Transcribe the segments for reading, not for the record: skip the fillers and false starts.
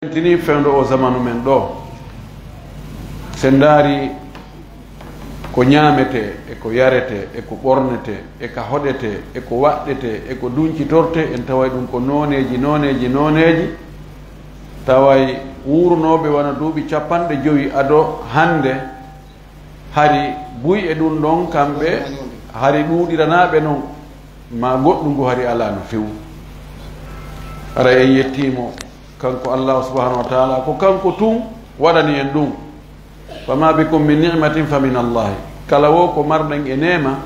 tini fewndo o zamanu men ɗo sen daari ko ñaamete e ko yarete e ko ɓornete e ko hoɗete e ko waɗɗete e ko duñcitorte en taway ɗum ko nooneji taway wuurnooɓe wona duuɓi 50 ado hande hari buy e ɗum ɗon kamɓe hari ɗuuɗiranaaɓe noon ma goɗɗum ngu hari ala no fewu ara en yettimo kanko Allah subhanahu wa ta'ala ko kanko tun waɗani en ɗum fama bikum min ni'matin fa min allahi kala wo ko marɗen e nema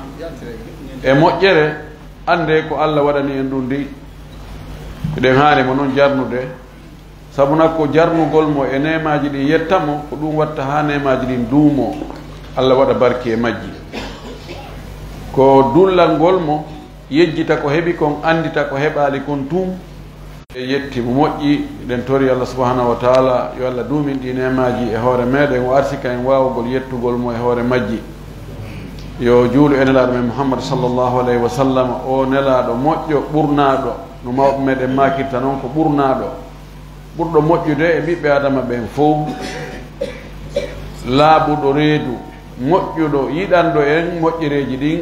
e moƴƴere ande ko Allah waɗani en ɗum ndi eɗen haanimo noon jarnude sabu nakko jarnugol mo e nemaji ɗi yettamo ko ɗum watta ha nemaji ɗin duumo Allah waɗa barki e majji ko dullal ngol mo yejjita ko heɓi kon andita ko heɓali kon tum e yetti mo moƴƴi ɗen tori Allah subhanahu wa ta'ala yo Allah duumin ɗi nemaji e hoore meɗen o arsika en wawugol yettugol mo e hoore majji yo juulu e nelaɗo men Muhammad sallllahu alayhi wa sallam o nelaɗo moƴƴo ɓurnaɗo no mawɓe meɗen makirta noon ko ɓurnaɗo ɓurɗo moƴƴude e ɓiɓɓe adama ɓen fof laaɓuɗo reedu moƴƴuɗo yiɗanɗo en moƴƴereji ɗin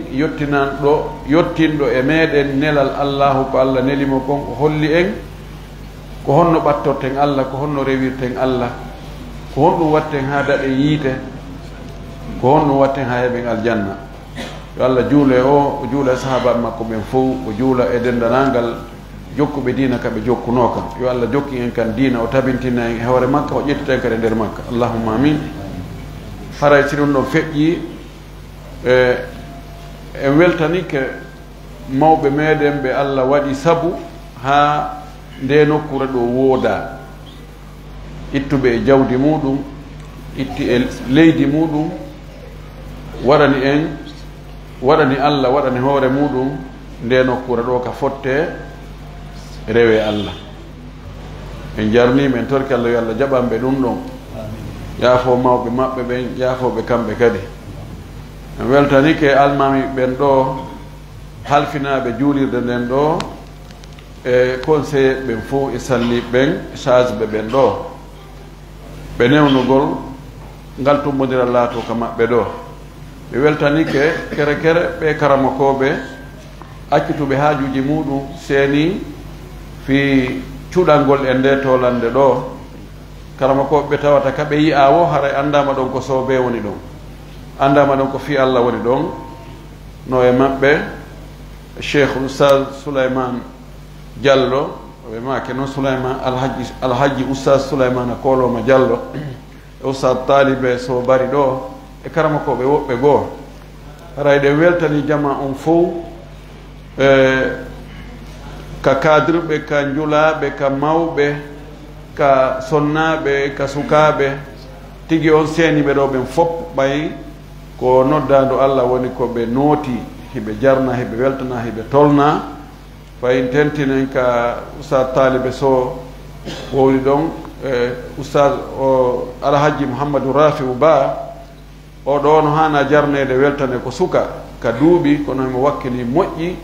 yottinɗo e meɗen nelal Allahu ko Allah nelimo kon o holli en ko honno ɓattorten Allah ko honno rewirten Allah ko honɗum watten ha daɗe yiite ko honɗum watten ha heɓen aljanna yo Allah juule o juula e sahabaɓe makko ɓen fof o juula e dendanalngal jokkuɓe diina kaɓe jokkuno kam yo Allah jokki en kan diina o tabintina en e hoore makka o ƴettiten kadi e nder makka allahumma amin haray si ɗum ɗon feƴƴi en weltanike mawɓe meɗen ɓe Allah waɗi sabu ha nde nokkure ɗo wooda ittuɓe e jawdi muɗum itti e leydi muɗum waɗani en waɗani Allah waɗani hoore muɗum nde nokkure ɗo ka fotte rewe Allah en jarnima en torki Allah yo Allah jaɓanɓe ɗum ɗon yaafo mawɓe maɓɓe ɓen yaafoɓe kamɓe kadi en weltanike almami ɓen ɗo halfinaɓe juulirde nden ɗo e conseiller ɓen fof e salliɓe ɓen charge ɓe ɓen ɗo ɓe newnugol ngal tummodira laato ka maɓɓe ɗo ɓe weltanike kere kere ɓe karamakoɓe accituɓe haajuji muɗum seeni fi cuɗalngol e nde tolande ɗo karamakoɓe ɓe tawata kaɓe yi'a wo haray andama ɗon ko soobe woni ɗon andama ɗon ko fi Allah woni ɗon no e maɓɓe cheikh oustaz Souleymane Diallo ɓe make noon Souleymane alhaji oustaz Souleymane koloma Diallo e oustaz Talibe so bari ɗo e karamakoɓe woɓɓe goo haray ɗe weltani jama on fof ka cadreɓe ka julaɓe ka mawɓe ka sonnaɓe ka sukaɓe tigi on seeniɓe ɗo ɓen fof ɓay ko noddado Allah woni ko ɓe nooti hiɓe jarna hiɓe weltana hiɓe tolna fayin tentinen ka oustad talibe so wowli ɗon oustad o alhaji Mouhamadou Rafiou Ba o ɗo no hana jarnede weltane ko suka ka duuɓi kono mo wakkili moƴƴi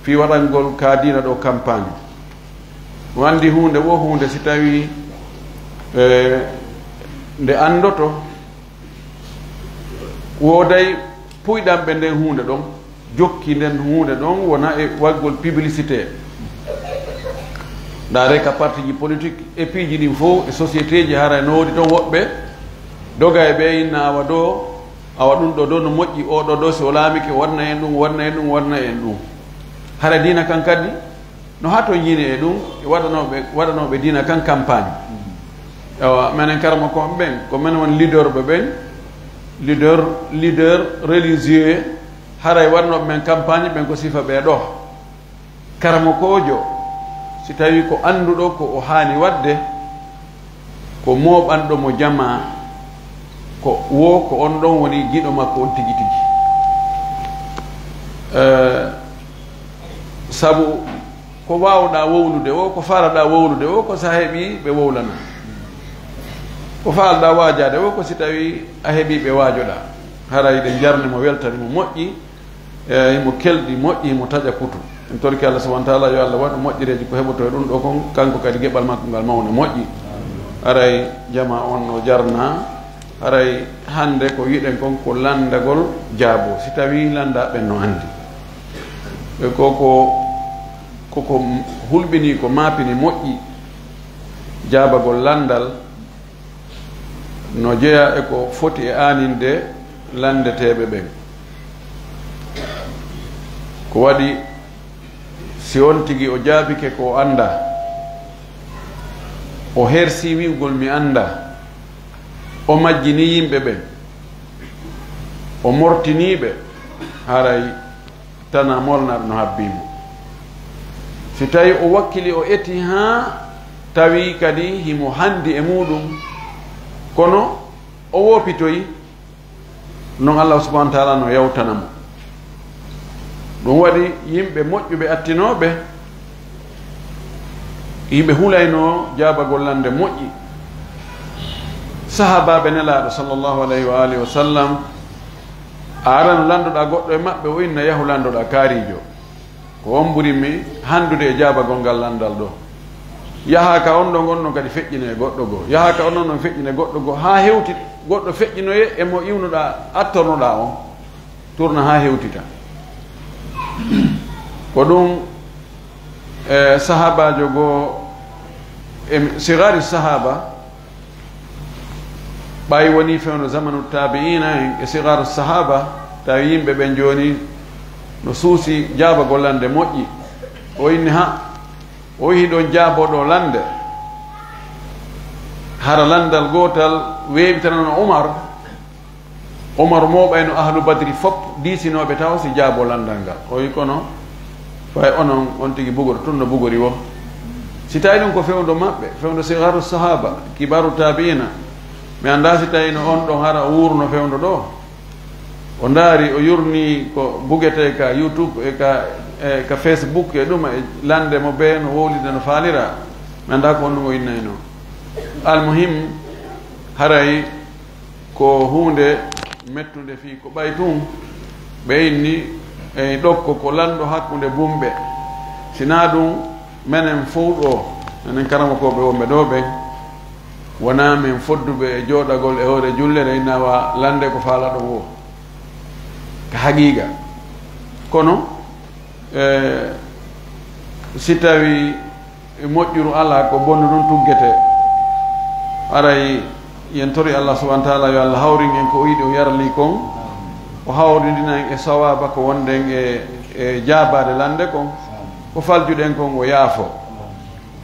fi waɗangol ka dina ɗo campagne mo andi hunde wo hunde si tawi nde andoto wooday puyɗanɓe nden hunde ɗon jokki nden hunde ɗon wona e waggol publicité ndaare ka parti ji politique et puis ji ɗin fof e société ji hara no woodi toon woɓɓe doga e ɓe inna awa ɗum ɗo ɗo no moƴƴi oɗo ɗo si o laamike wanna en ɗum wanna en ɗum wanna en ɗum hara dina kan kadi no ha to yini e ɗum waɗanoɓe dina kan campagne ewa minen karama ko ɓen ko men won leader ɓe ɓen leader religieux haray waɗanoɓe men campagne ɓen ko sifa ɓe ɗo karama kojo si tawi ko anduɗo ko o haani wadde ko moɓanɗo mo jama ko wo ko on ɗon woni giɗo makko on tigi tigi sabu ko wawɗa wowlude o ko falaɗa wowlude o ko sa heeɓi ɓe wowlana ko falɗa waajade o ko si tawi a heeɓi ɓe waajoɗa haray ɗe jarni mo weltani mo moƴƴi imo kelɗi moƴƴi mo taƴa kutu en torki Allah subhanahu wa ta'ala yo Allah waɗu moƴƴireji ko heɓoto e ɗum ɗo kon kanko kadi geɓal makko ngal mawne moƴƴi haray jama on no jarna haray hande ko yiɗen kon ko landagol jaabo si tawi landaɓe no andi ɓe koko hulɓini ko maapini moƴƴi jaabagol landal no jeeya e ko foti e aaninde landeteɓe ɓen ko waɗi si on tigi o jaabike ko anda o hersi wi'ugol mi anda o majjini yimɓe ɓen o mortiniɓe haray tana molnar no habbimo si tawi o wakkili o eti ha tawi kadi himo handi e muɗum kono o wopitoyi non Allah subhanahu wa ta'ala no yawtanamo ɗum waɗi yimɓe moƴƴuɓe attinoɓe yimɓe hulayno jaabagol lande moƴƴi sahabaɓe nelaɗo sallllahu alayhi wa alihi wa sallam a arano landoɗa goɗɗo e maɓɓe o inna yahu landoɗa kaarijo ko on ɓurimi handude e jaabagol ngal landal ɗo yahaka on ɗo gonɗon kadi feƴƴine goɗɗo goo yahaka on ɗon feƴƴine goɗɗo goo ha hewti goɗɗo feƴƴinoye emo iwnuɗa attornoɗa on tourna ha hewtita ko ɗum sahabajo goo e sigari sahaba ɓayi woni fewno zamanu tabiina en e sigaru sahaba tawi yimɓe ɓen joni no suusi jaabagol lande moƴƴi o inni ha o yehi ɗon jaaboɗo lande hara landal gotal weeɓitanano Omar moɓayno ahlu badri fop diisinoɓe taw si jaabo landal ngal o wi kono fay onon on tigi bugoɗo tun no bugori wo si tawi ɗum ko fewdo maɓɓe fewdo sigaru sahaba kibaru tabiina mi anda si tawi no on ɗon hara o wurno fewdo ɗo o ndaari o yurni ko bugete ka YouTube e ka Facebook e ɗum e lande mo be no wowlide no faalira mi anda ko on ɗum o innayno almuhim haray ko hunde mettude fi ko ɓay tun ɓe inni e ɗokko ko lanɗo hakkude bumɓe sina ɗum menen fof ɗo menen karamakoɓe wonɓe ɗo ɓen wona min fodduɓe e jooɗagol e hoore jullere innawa lande ko faala ɗo wo ka haqiqa kono si tawi moƴƴuru ala ko bonno ɗum tuggete aray yen tori Allah subhanahu wa ta'ala yo Allah hawrin en ko yiɗi o yarli kon o hawrindina en e sawaba ko wonden e jaabade lande kon ko faljuɗen kon o yaafo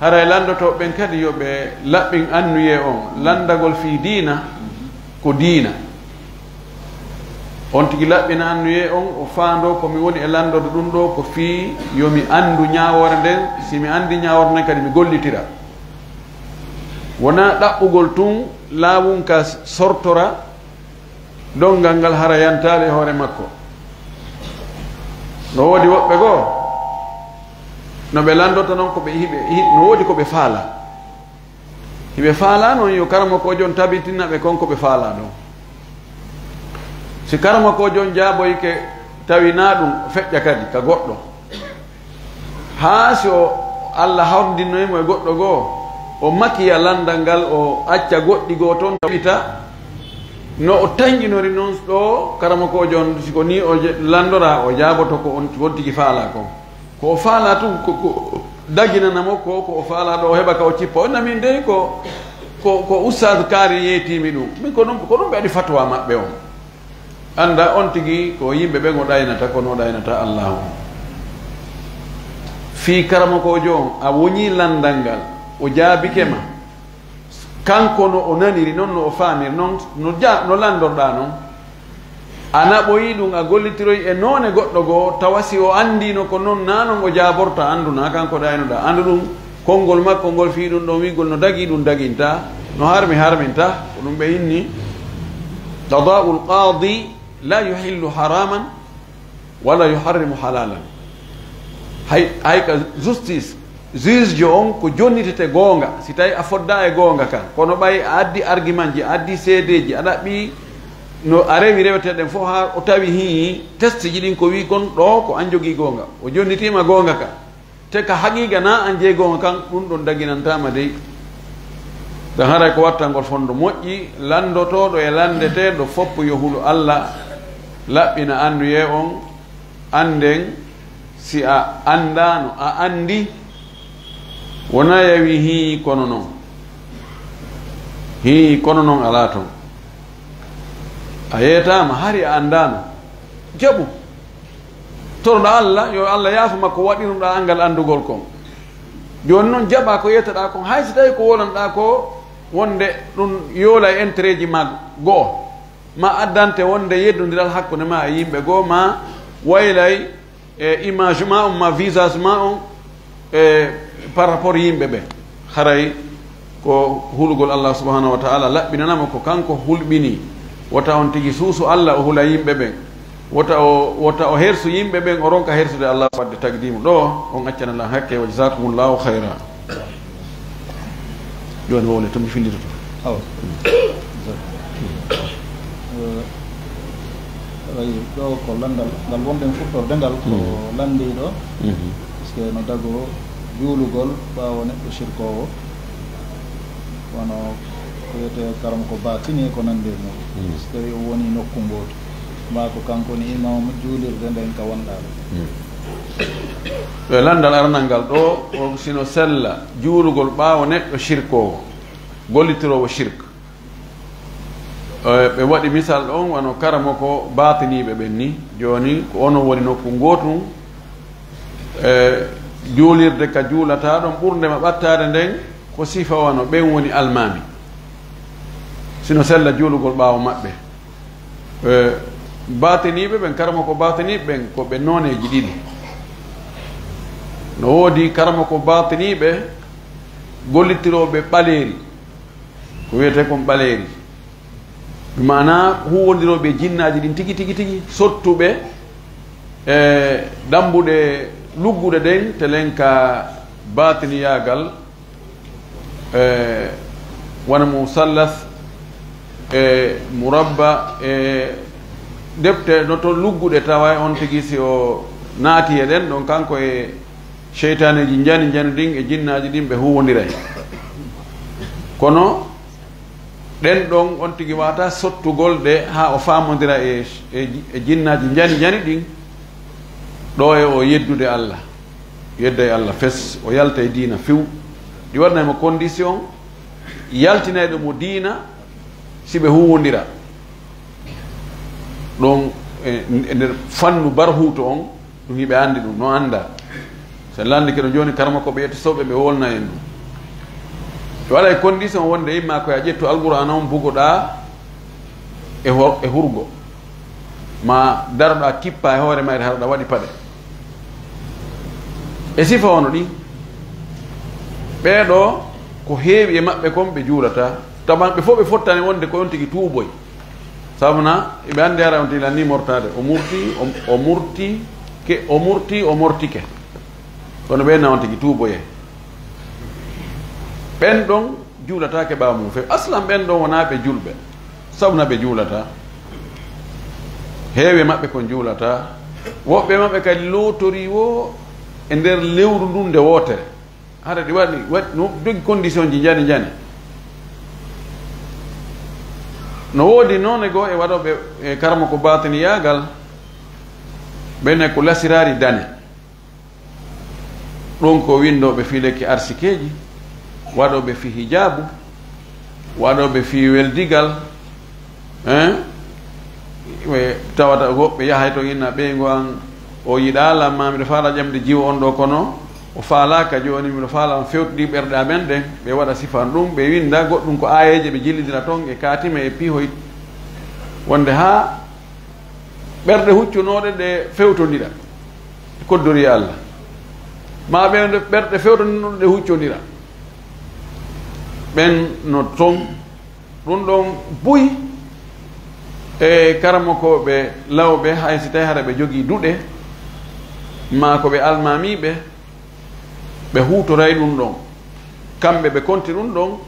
haray landotoɓe ɓen kadi yoɓe laɓɓin annuye on landagol fi diina ko diina on tigi laɓɓina annuye on o faando komi woni e landode ɗum ɗo ko fii yomi andu ñawore nden simi andi ñawore nden kadi mi gollitira wona ɗaɓɓugol tun laawum ka sortora dongal ngal hara yantale hoore makko no woodi woɓɓe goo no ɓe landota noon koɓe no woodi koɓe faala hiɓe faala noon yo karama ko jon tabitinnaɓe kon koɓe faala ɗon si karama ko jon jaaboyke tawina ɗum feƴƴa kadi ka goɗɗo haa si o Allah hawdinnoymo e goɗɗo goo o makiya landal ngal o acca goɗɗi goo toon tawita no o tañƴinori noon ɗo karama ko jon siko ni o landora o jaaboto ko on wontigi faala kon ko o faala tun ko daginanamo ko o faala ɗo o heɓa ka o cippa o namin dey ko ustad kaari yeetimi ɗum min ko ɗum ɓe waɗi fatwa maɓɓe on anda on tigi ko yimɓe ɓen o ɗaynata kono o ɗaynata allahu fi karama ko jon a woñi landal ngal o jaabike ma kanko no o naniri noon no o faamiri noon no landorɗa noon a naɓoyi ɗum a gollitiroy e noone goɗɗo goo tawa si o andino ko noon nanon o jaaborta anduna kanko ɗaynoɗa andu ɗum konngol makko ngol fi ɗum ɗon wigol no dagi ɗum daginta no harminta ko ɗum ɓe inni qada'u lqadi la yuhillu haraman wala yuharrimu halalan hay ka justice juge on ko jonnitete goonga si tawi a fodda e goonga kan kono ɓay a addi argument ji a addi seedeji aɗa ɓi no a rewi reweteɗen fof ha o tawi hi test ji ɗin ko wi kon ɗo ko an jogui goonga o jonnitima goonga ka te ka haqiqa na an jeey goonga kan ɗum ɗon daginantama dey da haray ko wattangol fondo moƴƴi landotoɗo e landeteɗo fopp yo huulu Allah laɓɓina anduye on anden si a andano a andi wona yawi hi kono noon hi kono noon ala toon a yeetama hari a andano jaɓu torɗo Allah yo Allah yaafa makko waɗinuɗa angal andugol kon joni noon jaɓa ko yettoɗa kon hay so tawi ko wolonɗa ko wonde ɗum yoola e intérêt ji ma go'o ma addante wonde yeddodiral hakkude ma e yimɓe goo ma waylay e image ma on ma visage ma on e par rapport yimɓe ɓe haray ko hulgol Allah subhanahu wa ta'ala laɓɓinanama ko kanko hulɓini wota on tigi suusu Allah o hula yimɓe ɓen wota o hersu yimɓe ɓen o ronka hersude Allah wadde tagdima ɗo on accanallah hakke wa jasakumullahu hayra joni wowle tomi fillito to wayi ɗo ko landal ngal wonɗen fuɗɗorde ngal ko landi ɗo par ce que no dago juulugol ɓawo neɗɗo sirkowo wono ko wiyete karama ko batini ko nande mum so tawi o woni nokku ngoto mba ko kanko ni imam juulirde nden ka wonɗaɗo ɗo landal arnal ngal ɗo o sino sella juulugol ɓawo neɗɗo sirkowo gollitirowo shirk ɓe waɗi misal ɗon wano karamo ko batiniɓe ɓen ni joni ko ono woni nokku gotum juulirde ka juulata ɗon ɓurdema ɓattade nden ko sifa wano ɓen woni almami sino sella juulugol ɓawo maɓɓe batiniɓe ɓen karamo ko batiniɓe ɓen ko ɓe noneji ɗiɗi no woodi karamo ko batiniɓe gollitiroɓe ɓaleri ko wiyete kon ɓaleri mana huwodiroɓe jinnaji ɗin tigi tigi tigi sottuɓe e dambuɗe lugguɗe ɗen telen ka batiniyagal wona musallas e murabba e depte no to lugguɗe tawa on tigi si o naati e ɗen ɗon kanko e cheytaneji jani jani ɗin e jinnaji ɗin ɓe huwodiray kono ɗen ɗon on tigi wata sottugol ɗe ha o famodira e jinnaji jani jani ɗin ɗo e o yeddude Allah yedda e Allah fes o yalta e diina few ɗi waɗnaymo condition yaltinayɗo mo diina si ɓe huwodira ɗon e nder fannu barhuto on ɗum hiɓe andi ɗum no anda so landi keɗo joni karma ko ɓe yetta sowɓe ɓe wolna en ɗum ɓe waɗa e condition wonde yimma koye a ƴettu alqouran on bugoɗa e hurgo ma daroɗa kippa e hoore ma ede haɗaɗa waɗi paɗe e sifa wono ɗi ɓeeɗo ko heewi e maɓɓe kon ɓe juurata tawa ɓe fof ɓe fottani wonde ko on tigi tuuboy sabuna eɓe andi ara on tigi lanni mortade o mortike kono ɓenna on tigi tuuboye ɓen ɗon juulatake ɓawa mum fewi aslan ɓen ɗon wona ɓe julɓe sabuna ɓe juulata heewi maɓɓe kon juulata woɓɓe maɓɓe kadi lootori wo e nder lewru ndun nde wootere hara ɗi waɗi no jogi condition ji jani jani no woodi noon e goo e waɗoɓe e karama ko batiniyagal ɓenne ko lasirari dane ɗon ko windoɓe fi lekki arsikeji waɗoɓe fi hijabu waɗoɓe fi weldigal tawata goɓɓe yahay to inna ɓeygo an o yiɗa lamma miɗo faala ƴamde jiwo on ɗo kono o faalaka joni miɗo faala on fewtidi ɓerɗe amen ɗen ɓe waɗa sifan ɗum ɓe winda goɗɗum ko ayeje ɓe jillidira toon e katima e piihoy wonde ha ɓerɗe huccunoɗe ɗe fewtodira koddori Allah ma ɓe ɓerɗe fewtodinoɗe ɗe huccodira ɓen no toon ɗum ɗon buyi e karama ko ɓe lawɓe hay si tawi hara ɓe jogii duɗe ma ko ɓe almamiɓe ɓe hutoray ɗum ɗon kamɓe ɓe konti ɗum ɗon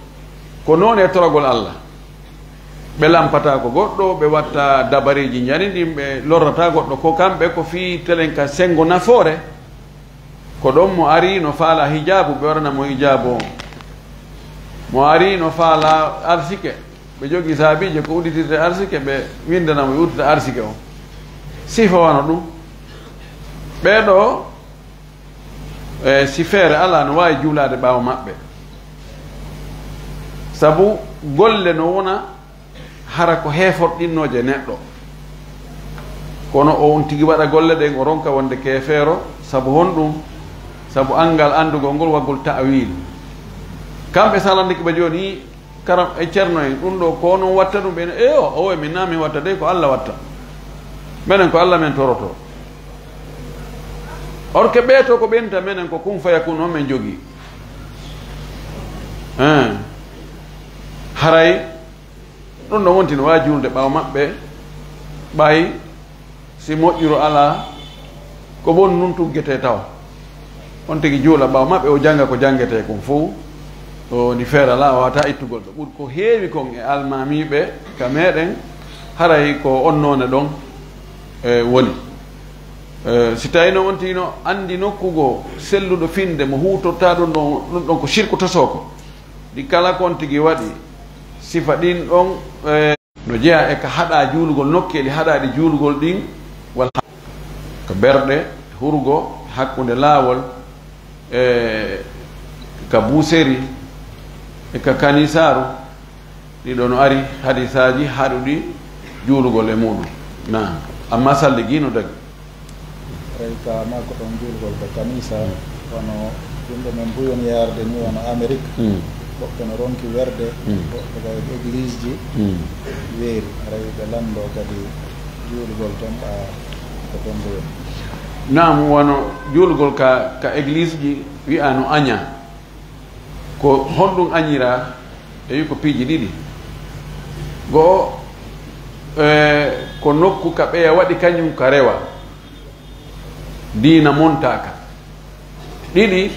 ko noon e toragol Allah ɓe lampata ko goɗɗo ɓe watta dabariji jani ɗin ɓe lorrata goɗɗo ko kamɓe ko fi telen ka sengo nafoore ko ɗon mo ari no faala hijabu ɓe waɗana mo hijabu mo ari no faala arsike ɓe jogii saabije ko uɗitirde arsike ɓe windanamo e uddita arsike o sifa wano ɗum ɓeeɗo si feere ala no waawi juulade ɓaawo maɓɓe sabu golle no wona hara ko heeforɗinnoje neɗɗo kono o on tigi waɗa golle ɗen o ronka wonde keefeero sabu honɗum sabu angal andugol ngol waggol ta'wil kamɓe salandiki ɓe jooni karam e ceerno en ɗum ɗo ko noon watta ɗum ɓene o min namin watta de ko Allah watta minen ko Allah men toroto or que ɓeeto ko ɓenta menen ko kum faya kun on men jogii haray ɗum ɗo wonti no wawi julde ɓaawa maɓɓe ɓay si moƴƴiro ala ko bon nun tuggete taw on tigi juula ɓaawa maɓɓe o janga ko jangete kon fof o ni feere ala o wata ittugol ɗo ɓuri ko heewi kon e almamiɓe ka meɗen haray ko on noone ɗon woni si tawi no on tino andi nokkugo selluɗo finde mo hutorta ɗum ɗon ko sirku tosoko ɗi kala kon tigi waɗi sifa ɗin ɗon no jeeya e ka haɗa juulugol nokkeeli haɗaɗi juulugol ɗin walla ko berɗe hurgo hakkude laawol ka buuseri e ka kanisaru ɗiɗo no ari hadisaji haɗuɗi juulugol e muɗum na amma salligino dagi ey ka makko ɗon juulugol ka kanisa wono yimɓe men buyon yarde ni wono Amérique woɓɓe no ronki werde woɓɓe kay église ji weeri aray ɓe lando kadi juulugol ton ɓa ko ton buyon nam wono juulugol ka église ji wiya no aña ko honɗum añira e wi ko piiji ɗiɗi goo ko nokku ka ɓeya waɗi kañum ka rewa diina montaka ɗiɗi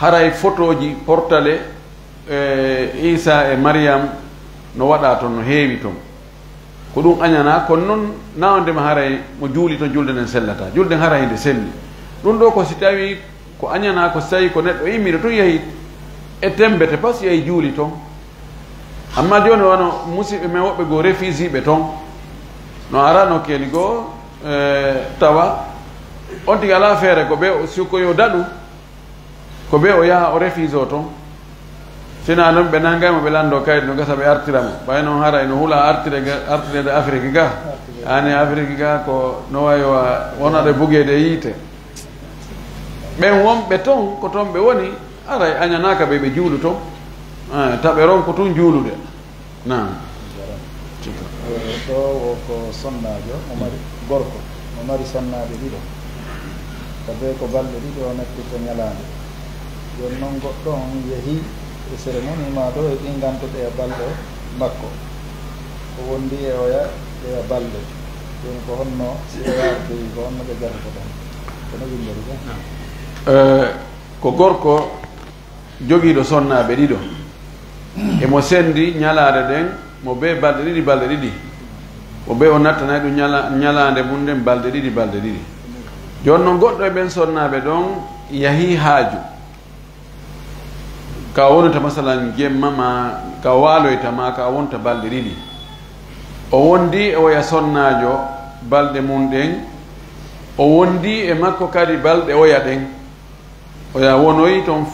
haray photo ji portale Isa e Mariam no waɗa toon no heewi toon ko ɗum añana kono noon nawdema haray mo juuli to julde nden sellata julde nden haray nde selli ɗum ɗo ko si tawi ko añana ko so tawi ko neɗɗo immide tun yehi e tembete par ce que yehi juuli toon amma joni wono musidɓe men woɓɓe goo réfusiɓe toon no arano keeli goo tawa on tigi ala feere ko ɓe siko yo daɗu ko ɓe o yaha o refuse o toon sina noon ɓe nanngaymo ɓe lanndo kayit no gasa ɓe artiramo ɓay noon hara no hula artirede Afrique ga ani Afrique ga ko no wawi wonaɗe bugeede yiite ɓen wonɓe toon ko toon ɓe woni aray añanaka ɓe ɓe juulu toon taɓe ron ko tun juulude nam ɗo woko sonnajo o mari gorko o mari sonnaɓe ɗiɗo tabe ko balɗe ɗiɗi o nettito ñalande joni noon goɗɗo on yeehi e cérémonie ma ɗo e ɗingantoɗe e balɗe makko o wondi e oya e balɗe joni ko honno si o yardoyi ko honno ɓe garata ɗon kono windori ka ko gorko jogiiɗo sonnaɓe ɗiɗo emo sendi ñalade ɗen mo be balɗe ɗiɗi o be o nattanayi ɗum ñalande mum nden balɗe ɗiɗi joni noon goɗɗo e ɓen sonnaɓe ɗon yahi haaju ka wonata masalan jemma ma ka waloytama ka wonta balɗe ɗiɗi o wondi e oya sonnajo balɗe mum ɗen o wondi e makko kadi balɗe oya ɗen oya wonoyi toon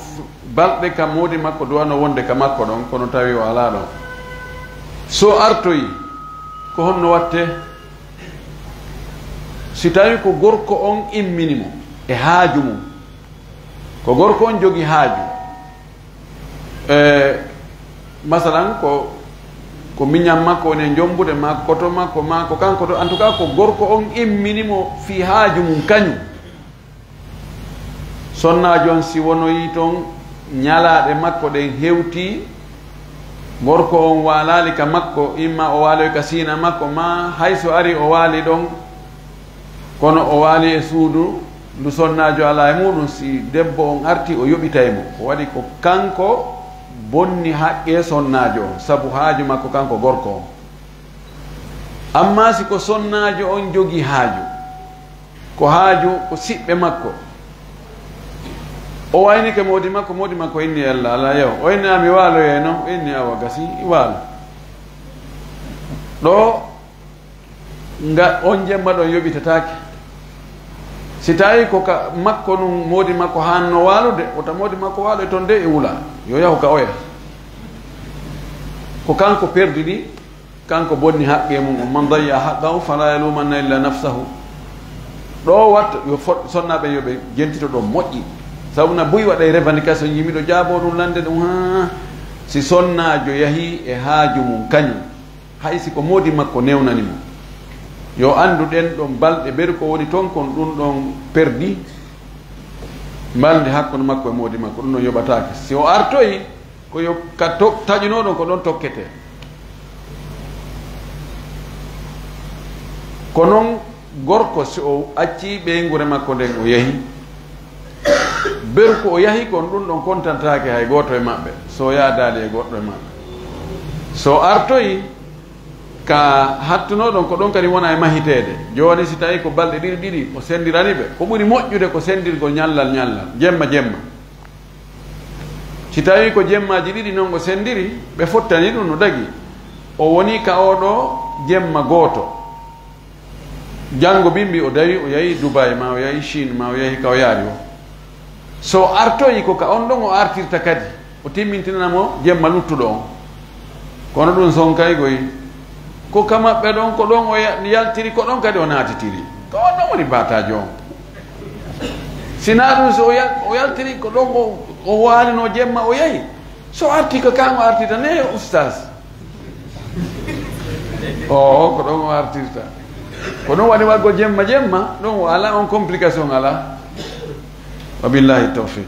balɗe kam woodi makko duwano wonde ka makko ɗon kono tawi o ala ɗon so artoyi ko honno watte si tawi ko gorko on imminimo e haaju mum ko gorko on jogi haaju masalan ko miñam makko woni jombude ma koto makko ma ko kanko to en tout cas ko gorko on imminimo fi haaju mum kañum sonnajo on si wonoyi toon ñalaɗe makko ɗen hewti gorko on walali ka makko imma o waaloy ka siina makko ma hayso ari o waali ɗon kono o waali e suudu ndu sonnajo ala e muɗum si debbo on arti o yoɓitaymo o waɗi ko kanko bonni haqqe sonnajo on sabu haaju makko kanko gorko on amma si ko sonnajo on jogi haaju ko haaju ko siɓɓe makko o wayni ke modi makko inni Allah ala yew o inni ami walo yeno inni awa gasi walo ɗo nga on jemma ɗon yoɓitatake si tawi ko ka makko num modi makko hanno walude wota modi makko waalo e toon de e wula yo yahu ka oya ko kanko perdi ɗi kanko bonni haqqe mum man dayya haqqahu fala yalumanna illa nafsahu ɗo watta yo sonnaɓe yoɓe jentito ɗo moƴƴi sabu na buy waɗa revendication yimiɗo jaabo ɗum lande ɗum ha si sonnajo yahi e haaju mum kañum hay si ko modi makko newnani mo yo andu ɗen ɗon balɗe ɓeri ko woni toon kon ɗum ɗon perdi balde hakkude makko e modi makko ɗum ɗon yoɓatake si o artoyi ko yo ka taƴunoɗon ko ɗon tokkete ko noon gorko si o acci ɓeygure makko nden o yahi ɓeru ko o yahi kon ɗum ɗon kontantake hay goto e maɓɓe so yaadali e goɗɗo e maɓɓe so artoyi ka hattunoɗon ko ɗon kadi wona e mahitede joni si tawi ko balɗe ɗiɗi o sendirani ɓe ko ɓuri moƴƴude ko sendirgol ñallal jemma si tawi ko jemmaji ɗiɗi noon o sendiri ɓe fottani ɗum no dagi o woni ka oɗo jemma gooto janngo bimbi o dawi o yahi Dubai ma o yahi Chine ma o yahi ka o yaari o so artoyi ko ka on ɗon o artirta kadi o timmintinanamo jemma luttuɗo on kono ɗum son kaygoy ko kamaɓɓe ɗon ko ɗon o yaltiri ko ɗon kadi o naatitiri ko on ɗon woni batajo on sina ɗum so o yaltiri ko ɗon o waalino jemma o yahi so arti ko kan o artirta ne oustas ko ɗon o artirta ko ɗon waɗi waggo jemma ɗon o ala on complication ala wa billahi tawfiq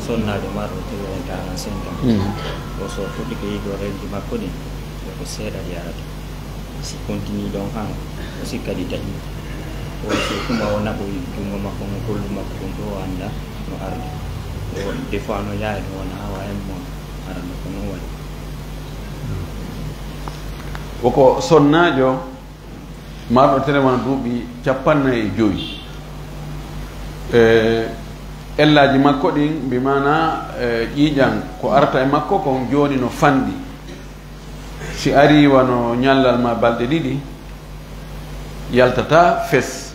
sonnajo marɗo tewen 45 o so fuɗɗi ko yigo renji makko ɗin ko seeɗa yarata si continue ɗon han o sikka ɗi taƴi o so kuma o naɓo jungo makko mo gollu makko ɗum ɗo o anda no arde o des fois no yaari wona hawa en mo arano ko non waɗi woko sonnajo marɗo tene wona duuɓi 55 ellaji makko ɗin mbimana ƴiiƴan ko arta e makko kon joni no fanɗi si ari wano ñallal ma balɗe ɗiɗi yaltata fes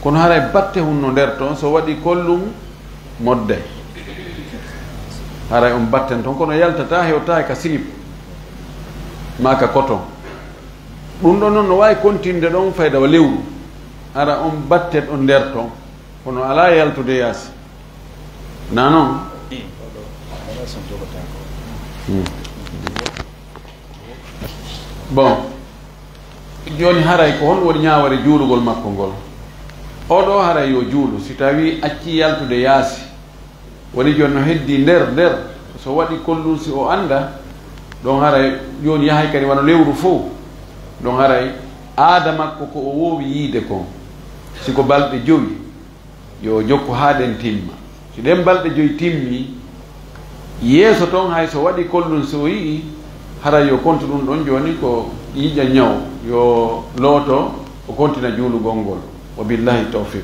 kono haray batte hunno nder toon so waɗi kollum modde haray on batten toon kono yaltata hewta ka silip ma ka coton ɗum ɗon noon no wawi continde ɗon fayda wa lewru hara on battet on nder toon kono ala yaltude yaasi na noon bon joni haray ko hon woni ñaware juulugol makko ngol oɗo haray yo juulu si tawi acci yaltude yaasi woni joni no heddi nder so waɗi kollum si o anda ɗon haray joni yahay kadi wona lewru fof ɗon haray aada makko ko o wowi yiide kon siko balɗe 5 yo jokku haaɗen timma si ɗen balɗe 5 timmi yeeso toon hay so waɗi kollum so yii haray yo konta ɗum ɗon joni ko yiiƴa ñaw yo looto o kontina juulugol ngol wa billahi tawfiq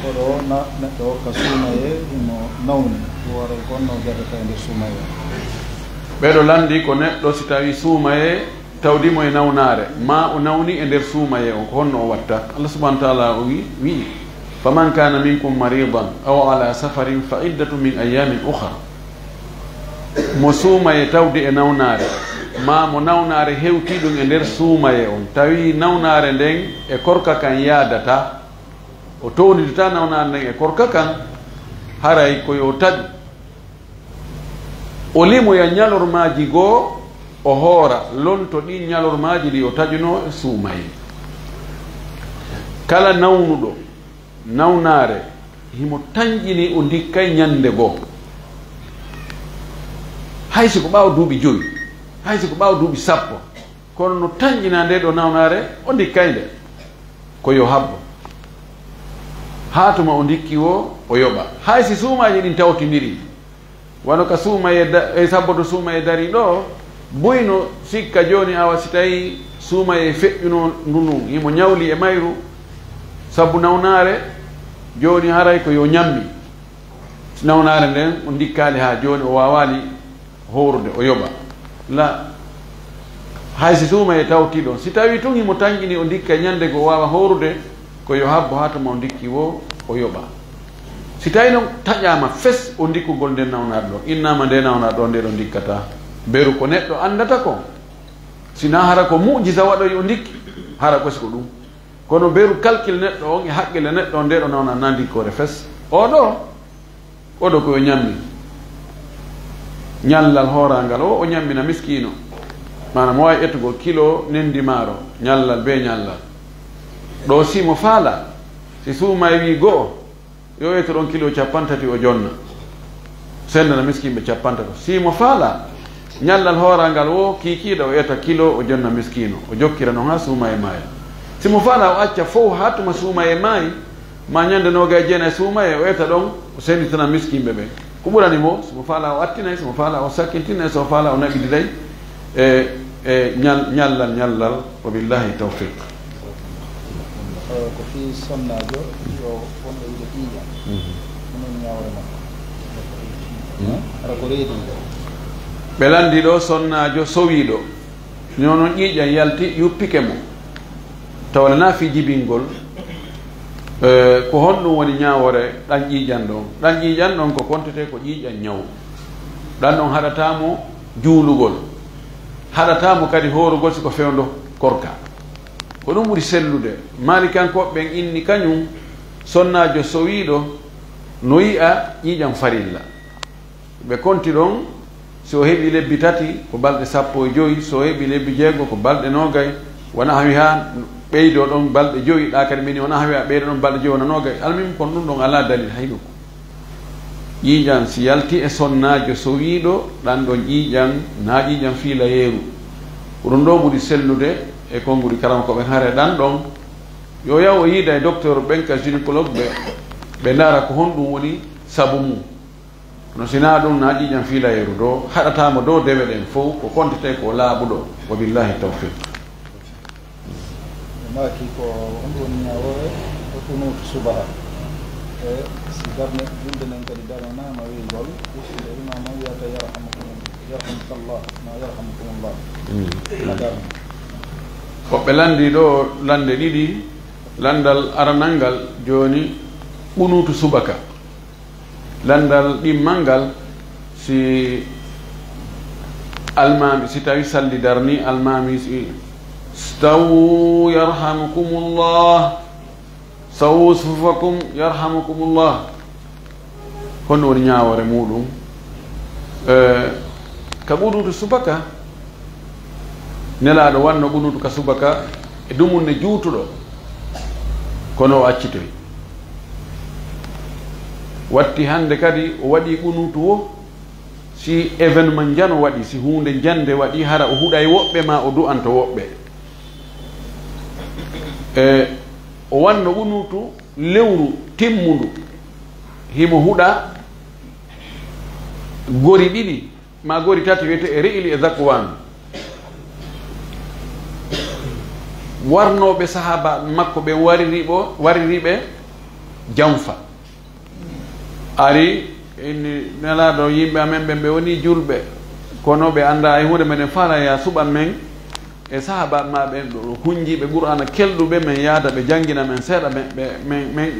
koɗo neɗɗo ka suumaye imo nawni wore gonno gueɗata e nder suumaye ɓeɗo landi ko neɗɗo si tawi suumaye tawdimo e nawnare ma o nawni e nder suumaye o ko honno o watta Allah subhanahu wa taala o wi faman kana minkum maridan aw ala safarin fa iddatu min ayamin ukhra mo suumaye tawdi e nawnare ma mo nawnare hewti ɗum e nder suumaye on tawi nawnare nden e korka kan yaadata o townidata nawnare nden e korka kan haray koyo taƴ o limoya ñalormaji goo o hoora lonto ɗi ñalormaji ɗi o taƴuno e suumaye kala nawnuɗo nawnare himo tañƴini o dikkay ñande goo haysi ko ɓaawa duuɓi 5 haysi ko ɓaawa duuɓi 10 kono no tañƴina nde ɗo nawnare o dikkay nde ko yo habbo haatuma o ndikki o yoɓa hay si suumaji ɗin tawtidiri wano ka suuma e sabboto suuma e dari ɗo buyno sikka joni awa si tawi suuma e feƴƴuno ndundu imo ñawli e mayru sabu nawnare joni haray ko yo ñammi nawnare nden o ndikkali ha joni o wawali howrude o yoɓa la hay si suuma e tawti ɗon si tawi tun imo tanƴini o ndikka ñande ko wawa howrude ko yo habbo hatuma o ndikki o yoɓa si tawi noon taƴama fes o ndikkugol nden nawnaɗo ɗo innama nde nawnaɗo ɗo nde ɗo ndikkata beru ko neɗɗo andata ko sina hara ko mujisa waɗoy o ndikki hara kosi ko ɗum kono beru calcule neɗɗo on e haqqille neɗɗo nde ɗo nawna na ndikkore fes oɗo koyo ñammi ñallal hoorangal o ñammina miskino manam wawi ettugol kilo nendi maaro ñallal be ñallal ɗo simo faala si suuma e wi go'o yo etto ɗon kilo 50 o jonna sendana miskinɓe 50 simo faala ñallal hoorangal o kikiɗa o etta kilo o jonna miskino o jokkira noon ha suuma e maaya simo faala o acca fof hatuma suuma e maayi ma ñande noga e jeena e suuma e o etta ɗon o senditana miskinɓe ɓe ko ɓuranimo simo faala o attinay simo faala o sakkintinay simo faala o naɓidiray e ñallal wa billahi tawfiq ko fi sonnajo yo wonɗo wiide ƴiiƴa onon ñawre makko ara ko reedi ɓe landi ɗo sonnajo sowiɗo nonon ƴiiƴan yalti yuppike mo tawala na fi jibingol ko honɗum woni ñawore ɗan ƴiiƴan ɗon ko kontete ko ƴiiƴan ñaw ɗan ɗon haɗatamo juulugol haɗatamo kadi horugol siko fewdo korka ko ɗum ɓuri sellude malikankoɓe ɓen inni kañum sonnajo sowiɗo no yi'a ƴiiƴan farilla ɓe konti ɗon so heɓi lebbi tati ko balɗe 15 so heɓi lebbi 6 ko balɗe 20 wona hawi ha ɓeydo ɗon balɗe 5 ɗa kadi mini wona hawi ha ɓeydo ɗon balɗe 5 wona 20 almim kono ɗum ɗon ala dalil hayɗo ko ƴiiƴan si yalti e sonnajo sowiɗo ɗan ɗon ƴiiƴan na ƴiiƴan fiila yeeru ko ɗum ɗo ɓuri sellude e konngudi karama ko ɓen haare ɗan ɗon yo yaw o yiida e docteur ɓen ka gynécologue ɓe ndaara ko honɗum woni sabu mum no sina ɗum na ƴiiƴan fiila yeeru ɗo haɗatamo dow dewe ɗen fof ko kontete ko laaɓuɗo wa billahi tawfiq maki ko honɗum woni ñawore ko kunutu subaha e si darne julde nen kadi daranama wiigol uside imama wiyata yarhamukallah ma yarhamukumullah na darne hoɓɓe landi ɗo lande ɗiɗi landal aranal ngal joni ɓunutu subaka landal ɗimmal ngal si almami si tawi salli darni almami si stawu yarhamukumullah sawu sufufakum yarhamukumullah honɗum woni ñawore muɗum ka ɓunutu subaka nelaɗo wanno ɓunutu ka subaka e dumunne juutuɗo kono o accitoy watti hande kadi o waɗi ɓunutu o si événement jano waɗi si hunde jande waɗi hara o huɗay woɓɓe ma o du'anto woɓɓe o wanno ɓunutu lewru timmundu himo huɗa gori ɗiɗi ma gori tati wiyete e re'ili e zakwan warnoɓe sahaba makko ɓe waririɓe jamfa ari inni nelaɗo yimɓe amen ɓe woni julɓe kono ɓe anda e hunde meɗen faala ya suɓan men e sahaba ma ɓen ɗo hunjiɓe qur'ana kelɗuɓe men yaada ɓe jangguina men seeɗa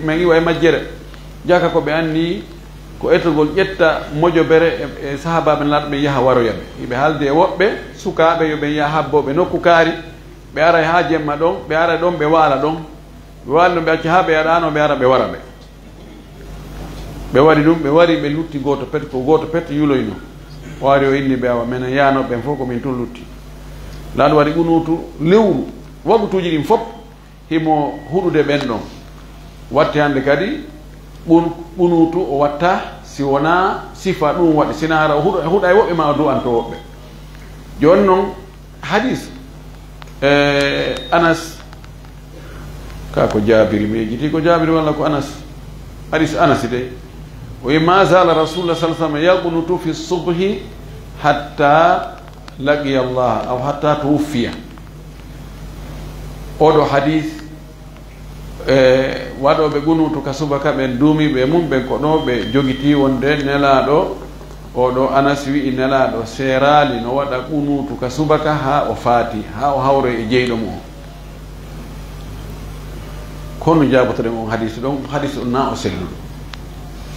men iwa e majjere jaka ko ɓe anni ko etogol ƴetta mojobere e sahaba ɓen laaɗo ɓe yaha waroyaɓe yiɓe haalde e woɓɓe sukaɓe yoɓe yaha habboɓe nokku kaari ɓe ara ha jemma ɗon ɓe ara ɗon ɓe waala ɗon ɓe waali ɗon ɓe acca ha ɓe yaɗano ɓe ara ɓe wara ɓe ɓe waɗi ɗum ɓe wari ɓe lutti goto pet ko goto pet yuloyno o wari o inni ɓe awa minen yanoɓe ɓen fof komin tun lutti laaɗo waɗi ɓunutu lewru waktuji ɗin fof himo huɗude ɓen ɗon watti hande kadi ɓunutu o watta si wona sifa ɗum waɗi sina hara o huɗa e woɓɓe ma o du'anto woɓɓe joni noon hadis Anas ka ko Jabiri mi jiti ko Jabiri walla ko Anas hadis Anas de wa ma zala rasulullah sallallahu alaihi wasallam yaqunutu fi subhi hatta laqiya Allah aw hatta tuwfiya. Oɗo hadis waɗoɓe gunutu ka subaka ɓen duumiɓe mum ɓen ko ɗo ɓe jogiti wonde nelaɗo oɗo Anas wi'i nelaɗo serali no waɗa gunutu ka subaka ha o faati ha o hawre e jeyɗo mum kono jabotoɗen on hadis ɗon hadis on na o selluɗo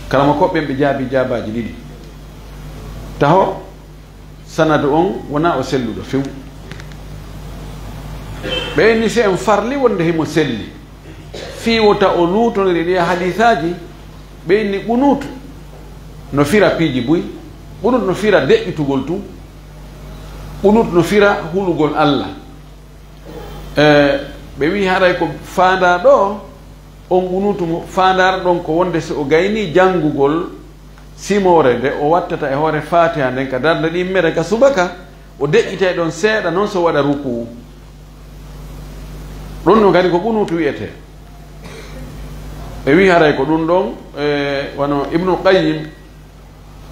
kalama koɓɓen ɓe jaabi jabaji ɗiɗi taho sanadu on wona o selluɗo few ɓeyni si en farli wonde himo selli fiwota o lutoniri ɗi hadisaji ɓeyni ɓunutu no fira piiji buy ɓunut no fira deƴƴitugol tu ɓunut no fira hulugol Allah ɓe wi haray ko fanda ɗo on ɓunutu mo fandar ɗon ko wonde so o gayni janngugol simore nde o wattata e hoore fatiha nden ka darde ɗimmere ka subaka o deƴƴita ɗon seeɗa noon so waɗa ruku ɗum no kadi ko ɓunutu wiyete ɓe wi haray ko ɗum ɗon wono Ibnul Qayyim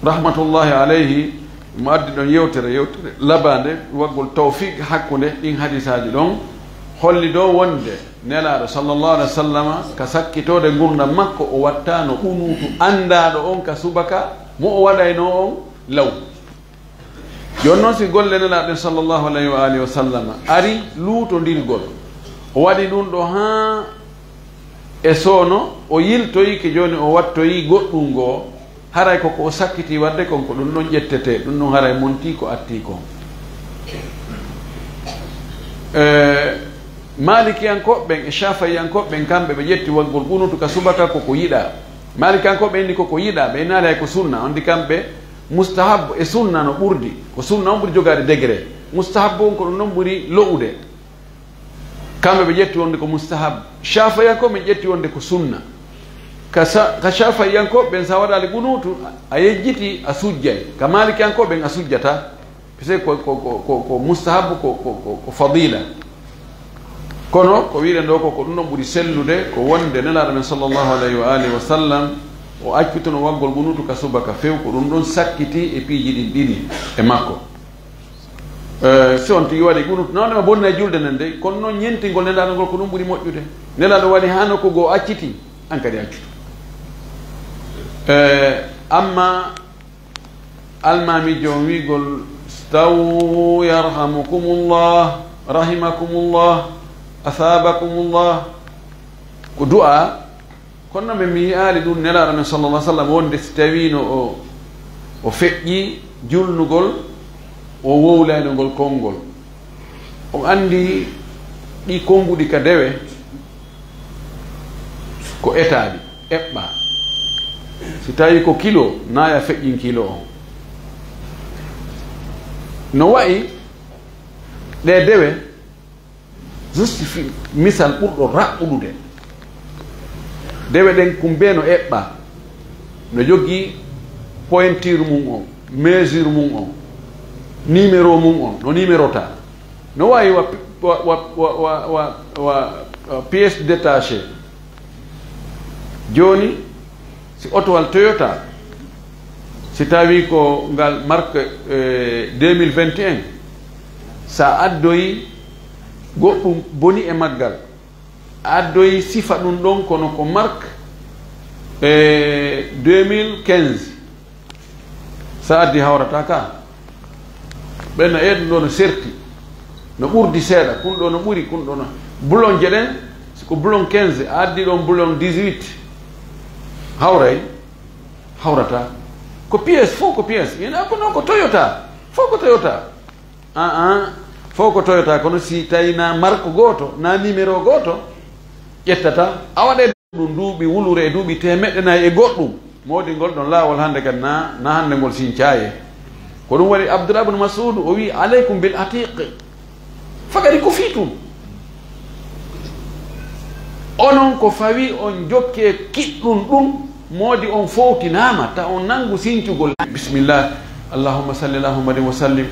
rahmatullahi alayhi mo addi ɗon yewtere labande waggol tawfiq hakkude ɗin hadisaji ɗon holli dow wonde nelaɗo sallllahu alih wa sallam ka sakkitode gurdam makko o wattano ɓunutu andaɗo on ka subaka mo o waɗayno on law joni noon si golle nelaɗo sallllahu alayhi wa alihi wa sallam ari luutodirgol o waɗi ɗum ɗo ha e soono o yiltoyike joni o wattoyi goɗɗum goo haray koko o sakkiti wadde kon ko ɗum ɗon ƴettete ɗum ɗon haray monti ko atti kon malikiyankoɓɓen e shafayiyankoɓɓen kamɓe ɓe ƴetti waggol ɓunutu ka subaka koko yiɗa malikiyankoɓe inni koko yiɗa ɓe naali hay ko sunna ondi kamɓe mustahabu e sunna no ɓurdi ko sunna on ɓuri jogade degré mustahabu on ko ɗum ɗon ɓuri lo'ude kamɓe ɓe ƴetti wonde ko mustahabu shafayiyankoɓe ƴetti wonde ko sunna ka shafayiyankoɓɓen sa waɗali ɓunutu a yejjiti a sujjay ka malikiyankoɓen a sujjata parce que ko mustahabu ko fadila kono ko wiɗen ɗo ko ɗum ɗon ɓuri sellude ko wonde nelaɗo men sallllahu alayhi wa alihi wa sallam o accituno waggol ɓunutu ka subaka few ko ɗum ɗon sakkiti e piiji ɗin ɗiɗi e makko si on tigi waɗi ɓunutu nawɗema bonna julde nen de kono noon ñentingol nelaɗo ngol ko ɗum ɓuri moƴƴude nelaɗo waɗi ha nokku goo acciti an kadi accutu amma almamijo on wigol staw yarhamukumullah rahimakumullah asabakumullah ko du'a kono ɓe mi yiyaali ɗum nelaɗo men sallallah sallam wonde si tawino o feƴƴi julnugol o wowlaynogol konngol on anndi ɗi konnguɗi ka dewe ko etaɗi eɓɓa si tawi ko kilo naya feƴƴin kilo on no wayi ɗe dewe justifie misal ɓurɗo raɓɓuɗude dewe ɗen kumbe no eɓɓa no jogii pointure mum on mesure mum on numéro mum on no numéro ta no wawi wa pièce détaché joni si otowal Toyota si tawi ko ngal marque 2021 sa addoyi goɗɗum boni e maggal addoyi sifa ɗum ɗon kono ko marque 2015 sa addi hawrata ka ɓenno ɗum ɗo no serti no ɓurdi seeɗa kun ɗo no ɓuri kun ɗo no boulon jeɗen siko boulon 15 a addi ɗon boulon 18 hawray hawrata ko pièce fof ko pièce ina ko noon ko Toyota fof ko Toyota fof ko Toyota kono si tawi na marque goto na numéro goto ƴettata a waɗe ɗum duuɓi wulure e duuɓi temeɗɗe nayi e goɗɗum modi ngol ɗon laawol hande kadi na hande ngol sincaye ko ɗum waɗi Abdoullah ibn Mas'ud o wi aleykum bil atiq fagari ko fiitum onon ko fawi on jokke kiɗɗum ɗum modi on fowtinama ta on nangu sincugol bisimillah allahumma salli allahumma wa sallim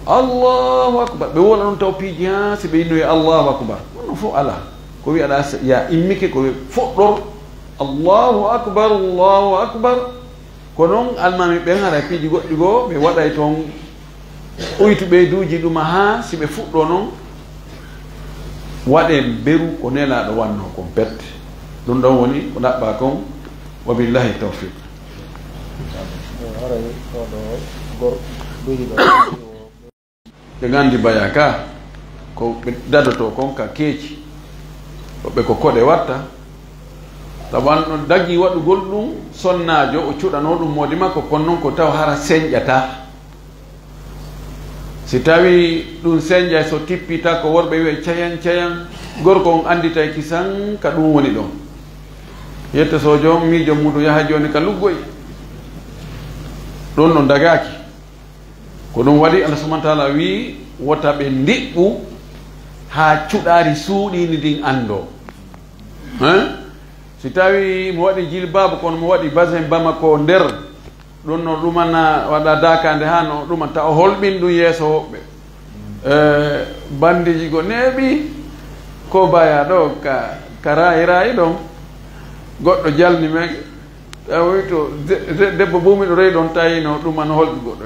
allahu akbar ɓe wola ɗon taw piiji ha si ɓe innoye allahu akbar ɗum fof ala ko wi aɗa ya immike ko fuɗɗor allahu akbar ko noon almami ɓen hara piiji goɗɗi goo ɓe waɗay toon ɓoytu ɓeyduuji ɗuma haa si ɓe fuɗɗo noon waɗen beru ko nelaaɗo wanno kon pette ɗum ɗon woni ko ɗaɓɓa kon wa billahi tawfiq ɓe gandi baya ka ko ɓe dadoto kon ka keeci woɓɓe ko koɗe watta tawanno dagi waɗugol ɗum sonnajo o cuɗano ɗum modi makko kono noon ko taw hara señƴata si tawi ɗum señƴa so tippita ko worɓe wiye cayan gorko on anditay kisan ka ɗum woni ɗon yette so jom miijo muɗum yaha joni ka luggoy ɗon no dagaki ko ɗum waɗi Allah subhanahu wa ta'ala wi wota ɓe ndiɓɓu ha cuɗari suuɗini ndin ando si tawi mo waɗi jilbabu kono mo waɗi basin bama ko nder ɗum no ɗumana waɗa dakande ha no ɗumanta o holɓin ɗum yeeso woɓɓe bandiji go neeɓi ko baya ɗo ka rayi ɗon goɗɗo jalni men tawi to debbo buumi ɗo reyi ɗon tawino ɗumano holɓi goɗɗo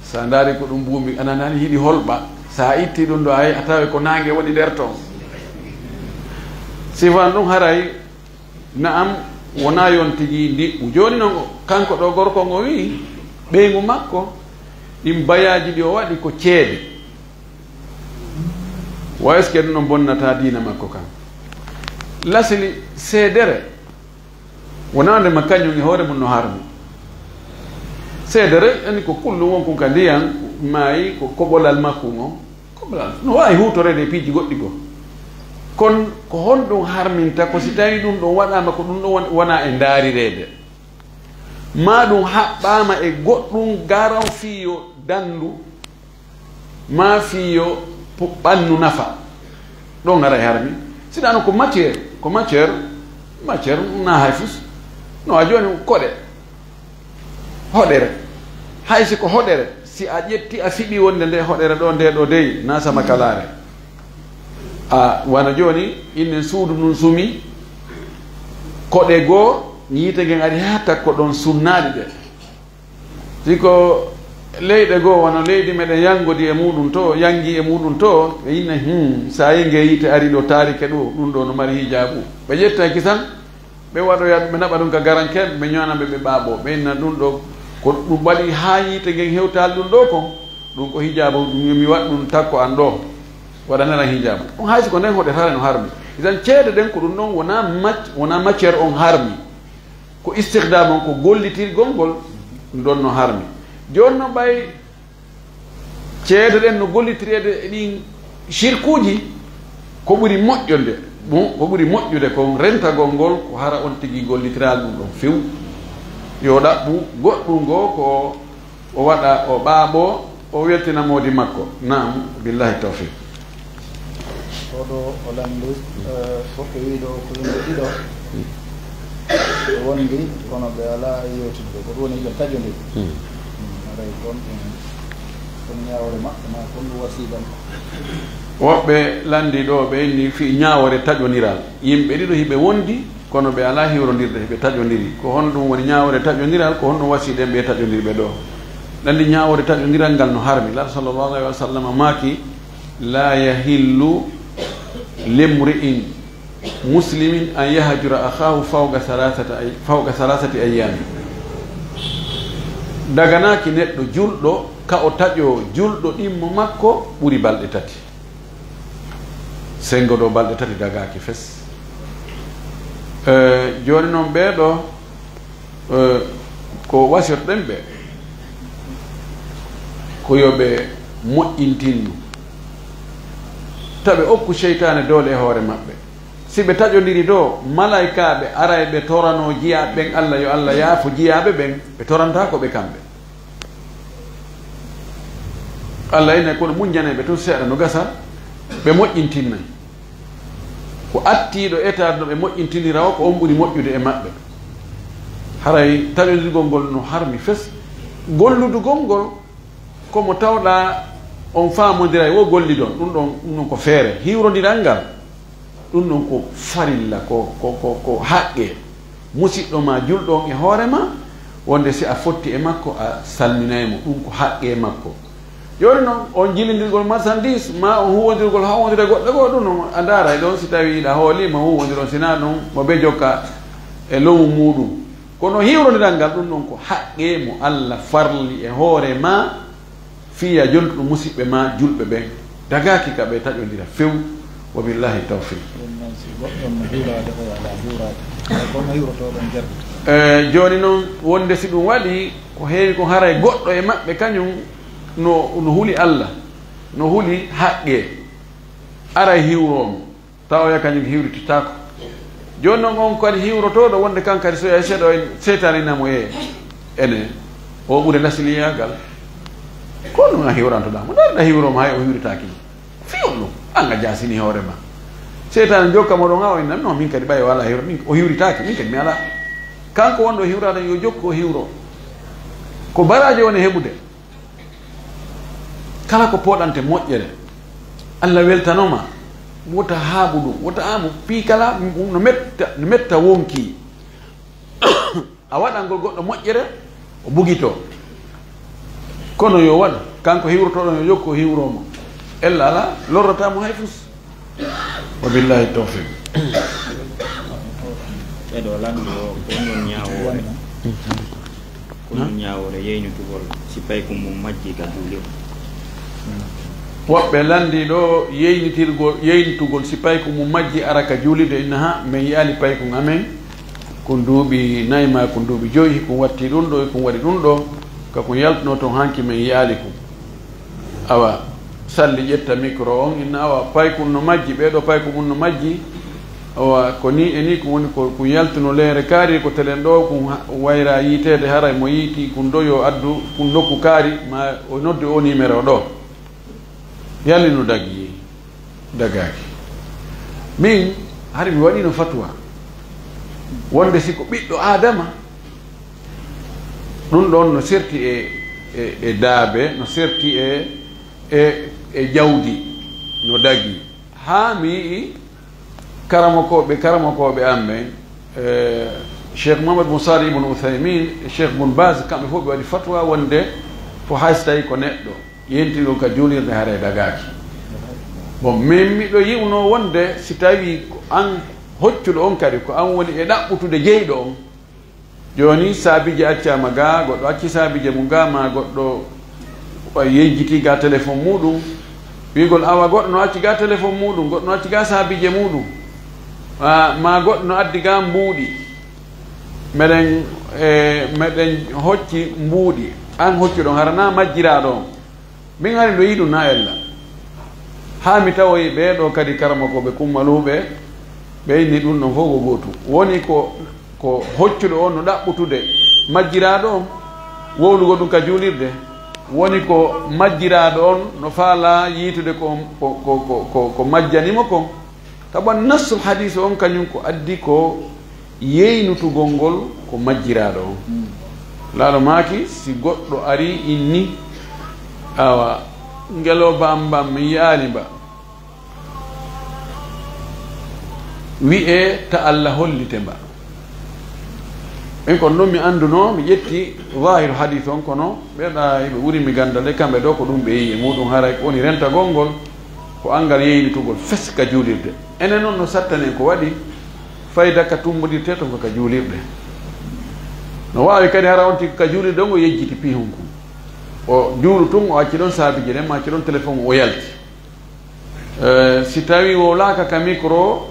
sa daari ko ɗum buumi ananani yiɗi holɓa sa itti ɗum ɗo a tawi ko nangue waɗi nder toon sifan ɗum haray naam wona yon tigi ndiɓɓu joni noon kanko ɗo gorko ngo wi ɓeygu makko ɗin bayaji ɗi o waɗi ko ceede wa est ce que ɗum no bonnata diina makko kan lasili seedere wonandema kañum e hoore mum no harmi seedere ani ko kullu wonkum ka ndiyan maayi ko koɓolal makku o koɓolal no wawi hutorede piiji goɗɗi goo kono ko honɗum harminta ko si tawi ɗum ɗon waɗama ko ɗum ɗon wona e daarirede ma ɗum haɓɓama e goɗɗum garan fiyo dandu ma fiyo ɓannu nafa ɗon gara e harmi siɗano ko matiére na hay fus no a joni koɗe hoɗere haysi ko hoɗere si a ƴetti a fiɓi wonde nde hoɗere ɗo nde ɗo dey nasama kalare a wana joni innen suudu nun sumi koɗe goo yiite gen ari ha takko ɗon sunnaɗi ɗe siko leyɗe goo wano leydi meɗen yangodi e muɗum to yangi e muɗum to ɓe yinna sa yi nge yiite ari ɗo tarike ɗo ɗum ɗo no mari hijabu ɓe ƴettaki tan ɓe waɗoya ɓe naɓa ɗum ka garankeɓe ɓe ñonaɓe ɓe ɓaaɓo ɓe inna ɗum ɗo ko ɗum waɗi ha yiite gen hewtal ɗum ɗo kon ɗum ko hijabu mi waɗ ɗum takko an ɗo waɗanera hijabu ɗum haysi ko nden hoɗetare no harmi isan ceede ɗen ko ɗum ɗon wona matiére on harmi ko istihdam on ko gollitirgol ngol ɗum ɗon no harmi joni no ɓay ceede ɗen no gollitirede ɗin shirkuji ko ɓuri moƴƴode ko ɓuri moƴƴude kon rentagol ngol ko hara on tigui gollitiral ɗum ɗon few yo ɗaɓɓu goɗɗum ngo ko o waɗa o ɓaaɓo o weltina moodi makko nam billahi tawfiq oɗo o landi fokke wiiɗo ko yimɓe ɗiɗo ɓe wondi kono ɓe ala yewtidde koɗo woni ɓe taƴodiri aray kon kon ñawore maɓɓe ma kon ɗum wasidam woɓɓe landi ɗo ɓe inni fi ñawore taƴoniral yimɓe ɗiɗo hiɓe wondi kono ɓe ala hiwrodirde heɓe taƴodiri ko hon ɗum woni ñawore taƴodiral ko honɗum wasiɗen ɓe taƴodirɓe ɗo ɗandi ñawore taƴodiral ngal no harmi laɗo sallllahu alayhi wa sallam maaki la yahillu limri'in muslimin an yahjura akhahu fawqa salasati ayami daganaki neɗɗo julɗo ka o taƴo julɗo ɗimmo makko ɓuri balɗe tati sengo ɗo balɗe tati dagaki fes joni noon ɓeeɗo ko wasirɗen ɓe ko yoɓe moƴƴintinnu taɓe okku cheytane doole e hoore maɓɓe si ɓe taƴodiri ɗo malaikaɓe ara e ɓe torano jiyaɓe ɓen Allah yo Allah yaafo jiyaɓe ɓen ɓe toranta ko ɓe kamɓe Allah ine kono muñjaneɓe tun seeɗa no gasa ɓe moƴƴintinnayi ko attiɗo état no ɓe moƴƴintinira o ko on ɓuri moƴƴude e maɓɓe haray taƴodirgol ngol no harmi fes golludugol ngol komo tawɗa on famodira wo golli ɗon ɗum ɗon ko feere hiwrodiral ngal ɗum ɗon ko farilla ko haqqe musidɗo ma julɗo on e hoore ma wonde si a fotti e makko a salminaymo ɗum ko haqqe e makko joni noon on jilindirgol marchandise ma on huwodirgol hawodira goɗɗo goo ɗum noon a ndaara e ɗon si tawi ɗa hoolima huwodiron sina ɗum mo ɓe jokka e lowu muɗum kono hiwrodiral ngal ɗum ɗon ko haqqe mo Allah farli e hoore ma fiya jontuɗo musidɓe ma julɓe ɓen dagaki ka ɓe taƴodira few wa billahi tawfiq joni noon wonde si ɗum waɗi ko heewi ko hara e goɗɗo e maɓɓe kañum no huuli Allah no huuli haqqe ara hiwromo tawoya kañum hiwrititako joni noon on kadi hiwrotoɗo wonde kankadi so seeɗa seytaninamo ene o ɓuure lasiliyagal ko ɗum a hiwrantoɗamo darɗa hiwromo hay o hiwritaki fiyon ɗum anga jasini hoorema seytane jokkamo ɗon a o innami non min kadi ɓay o ala hiwro min o hiwritaki min kadi mi ala kanko wonɗo hiwrata yo jokku o hiwro ko baraji woni heɓude kala ko poɗante moƴƴere Allah weltanoma wota haaɓu ɗum wota amu piikala no metta wonki a waɗangol goɗɗo moƴƴere o bugito kono yo waɗ kanko hiwrotoɗon yo jokku o hiwromo ella ala lorrotamo hay fus wa billahi tawfiq eɗo lanɗo ko non ñawore ko non ñawore yeynutugol si pay ko mum majji ka duulew woɓɓe landi ɗo yeynitugol si pay ko mum majji araka juulide inna ha min yaali pay ko amen ko duuɓi nayi ma ko duuɓi joyi ko watti ɗum ɗo ko waɗi ɗum ɗo kako yaltuno toon hanki min yaali ko awa salli ƴetta micro on inna awa paykum no majji ɓeɗo payko mum no majji awa ko ni e ni ko woni ko yaltuno leere kaari ko telen ɗo ko wayra yiitede haray mo yiiti ko doyo addu ko nokku kaari ma o noddi o numéro ɗo yalli no dagaki min hari mi waɗino fatwa wonde siko ɓiɗɗo adama ɗum ɗon no serti e daabe no serti e jawdi no dagi ha mi yii karamakoɓe am ɓen cheikh Mouhamadou Moussa ibn Uthaymin e cheikh Ibn Baz kamɓe fof ɓe waɗi fatwa wonde fo hayso tawi ko neɗɗo yentiɗo ka julirde haare dagaki bon min miɗo yiwno wonde si tawi an hoccuɗo on kadi ko an woni e ɗaɓɓutude jeyɗo on joni saabije accama ga goɗɗo acci saabije mum ga ma goɗɗo yejjiti ga téléphone muɗum wigol awa goɗɗo no acci ga téléphone muɗum goɗɗo no acci ga saabije muɗum ma goɗɗo no addi ga mbuuɗi meɗen hocci mbuuɗi an hoccuɗon harana majjiraɗo on min hari ɗo yiɗum na ella ha mi tawoyi ɓeɗo kadi karamakoɓe kummaluɓe ɓe inni ɗum ɗon fof ko gotum woni ko hoccuɗo on no ɗaɓɓutude majjiraɗo on wowlugo ɗum ka juulirde woni ko majjiraɗo on no faala yiitude ko majjanimo kon taɓan nassul hadise on kañum ko addi ko yeynutugol ngol ko majjiraɗo on laalo maaki si goɗɗo ari inni awa ngeloba am mbam mi yaani ba wi'e ta Allah hollite mba en kon ɗum mi annduno mi ƴetti zahiru hadith on kono ɓeɗa ɓe ɓuri mi gandal e kamɓe ɗo ko ɗum ɓe yiye muɗum haray ko woni rentagol ngol ko angal yeynitugol feska juulirde enen noon no sattanen ko waɗi fayda ka tummodirte ton ko ka juulirɗe no wawi kadi hara on tigui ka juulirde on o yejjiti pihunku o juulu tun o acci ɗon saabiji ɗen ma acci ɗon téléphone o yalti si tawi o laaka ka micro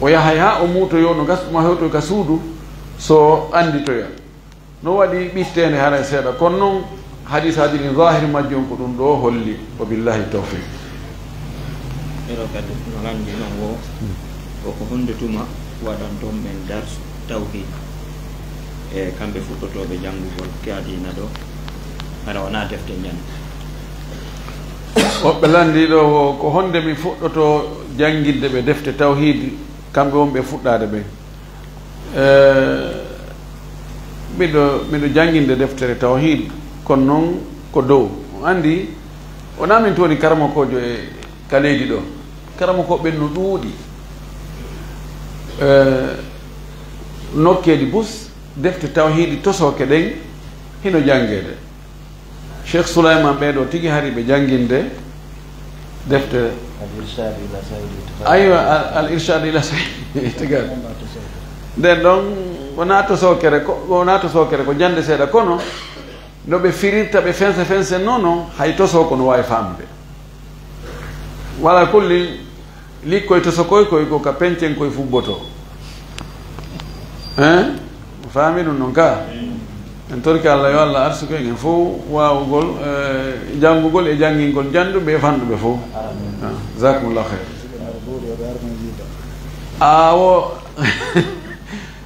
o yahay ha o muutoyo no gasɗuma hewtoy ka suudu so anditoya no waɗi ɓittede haray seeɗa kono noon hadis hadini zahir majji on ko ɗum ɗo holli wa billahi tawfiq ero kadi no landi noon o ko hunde tuma waɗan toon ɓen darsu tawhid e kamɓe fuɗɗotoɓe janngugol keadina ɗo hara wona defte ñande woɓɓe landiɗo ko honde mi fuɗɗoto janngidde ɓe defte tawhid kamɓe wonɓe fuɗɗade ɓen miɗo jannginde deftere tawhid kono noon ko dow andi wona min toni karmakojo e ka leydi ɗo karama ko ɓen no ɗuuɗi nokkeedi bus defte tawhiidi tosoke ɗen hino jangede cheikh souleyman ɓeeɗo tigi hari ɓe janginde defte aywa al irshad ila sayyidi tigal nden ɗon wona tosokere ko jande seeɗa kono no ɓe firirta ɓe fense noon hay toso ko no wawi famde wala kulli likkoye toso koy ko ka pencen koye fubboto faami ɗum noon ka en torki Allah yo Allah arsuko en fof wawugol janngugol e janngingol janduɓe e fanɗuɓe fof jasakumullahu khair awo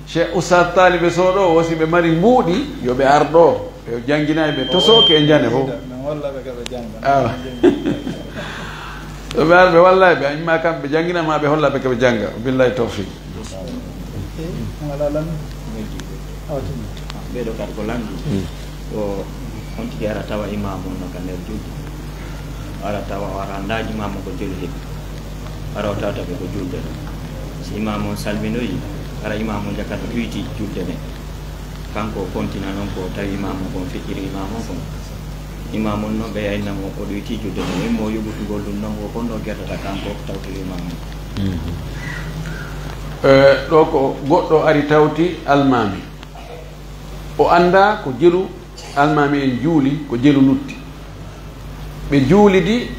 cheikh oustad taliɓe soɗo wosi ɓe mari mbuuɗi yoɓe arɗo ɓe jangginayi ɓe tosoke e jane fof awa so ɓe ar ɓe wallahi ɓe imma kamɓe jangginama ɓe hollaɓe koɓe jangga billahi tawfiq ɓeɗo kadi ko lanndi o on tigi ara tawa imam on no ka nder julde ara tawa o ara andaji imam o ko julde ara o tawta ɓe ko julde ɗo so imam on salminoyi ara imam o jakata ɓuyti julde nde kanko o continua noon ko tawi imam o kon feƴƴiri imam o kon imam on noon ɓe yaynamo o ɗoyti julde nde immo yoɓutugol ɗum noon o kon no guerdata kanko ko tawtiri imam o ɗo ko goɗɗo ari tawti almami o anda ko jelu almami en juuli ko jelu nutti ɓe juulidi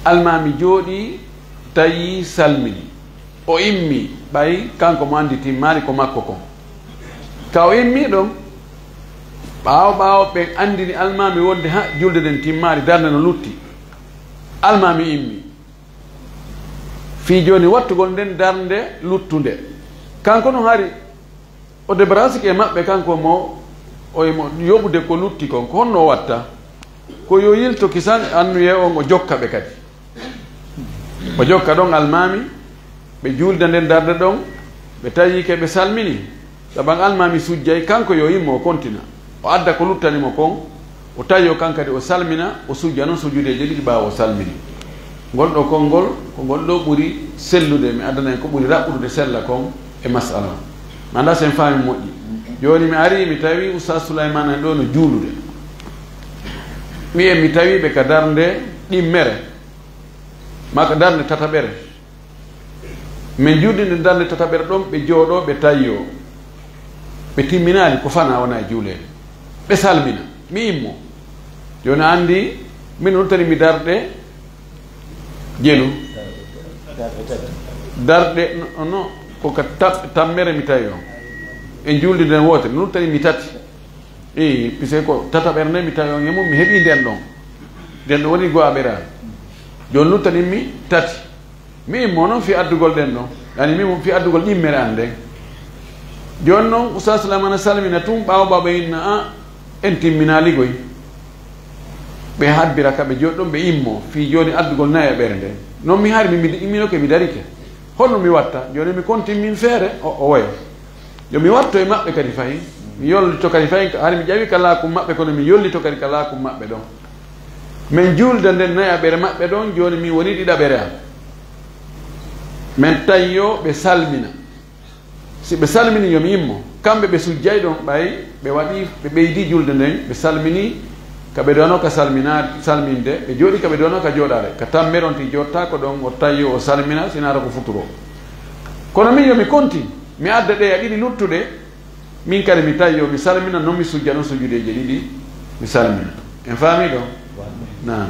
almami jooɗi tawi salmini o immi ɓay kanko mo andi timmari ko makko kon ka o immi ɗon ɓaawo ɓe andini almami wonde ha julde den timmari darde no lutti almami immi fi joni wattugol nden darde luttunde kanko no hari o débarrasse e maɓɓe kanko mo oymo yoɓude ko lutti kon ko honno o watta ko yo yilto kisan annuye on o jokka ɓe kadi o jokka ɗon almami ɓe juulde nden darde ɗon ɓe tawike ɓe salmini saban almami sujjay kanko yo yimmo o kontina o adda ko luttanimo kon o tawi o kankadi o salmina o sujja noon sujudeje ɗiɗi ɓawa o salmini ngol ɗo konngol ko ngol ɗo ɓuri sellude mi addana en ko ɓuri raɓɓude sella kon e masala mi anda sen faami moƴƴi joni mi ari mi tawi oustad souleymane en ɗo no juulude mi tawi ɓe ka darde ɗimmere maka darde tataɓere min juuɗinde darde tataɓere ɗon ɓe jooɗo ɓe tayyo ɓe timminani ko fana wona juulede ɓe salmina mi immo joni andi min hultani mi darɗe jelu darɗe no koka tammere mi tawi on en julde nden wotere non tani mi tati puisque ko tataɓere nde mi tawi on e mum mi heeɓi nden ɗo woni go aɓerani joni luttani mi tati mi immo noon fi addugol ɗen ɗon yani mimum fi addugol ɗimmere an nden joni noon oustad souleymane salmina tum ɓawo ɓe inna a en timmina ligoy ɓe habbira kaɓe joni ɗon ɓe immo fi joni addugol nayi e ɓere nde noon mi hari mi imminoke mi darike holno mi watta joni mi continue min feere o woya yo mi watto e maɓɓe kadi fayi mi yollito kadi fayi hari mi ƴawi ka laakum maɓɓe kono mi yollito kadi ka laakum maɓɓe ɗon min juulde nden nayi aɓere maɓɓe ɗon joni min woni ɗiɗaɓere am min tayyo ɓe salmina si ɓe salmini yomi immo kamɓe ɓe sujjay ɗon ɓay ɓe waɗi ɓe ɓeydi julde nden ɓe salmini kaɓe ɗono ka salminde ɓe jooɗi kaɓe ɗono ka jooɗare ka tammere on ti jotta ko ɗon o tayyo o salmina sinata ko futuro kono min yomi continue mi adda ɗe a ɗiɗi luttuɗe min kadi mi tayyo mi salmina noon mi sujja ɗon sujudeje ɗiɗi mi salmina en faami ɗo nan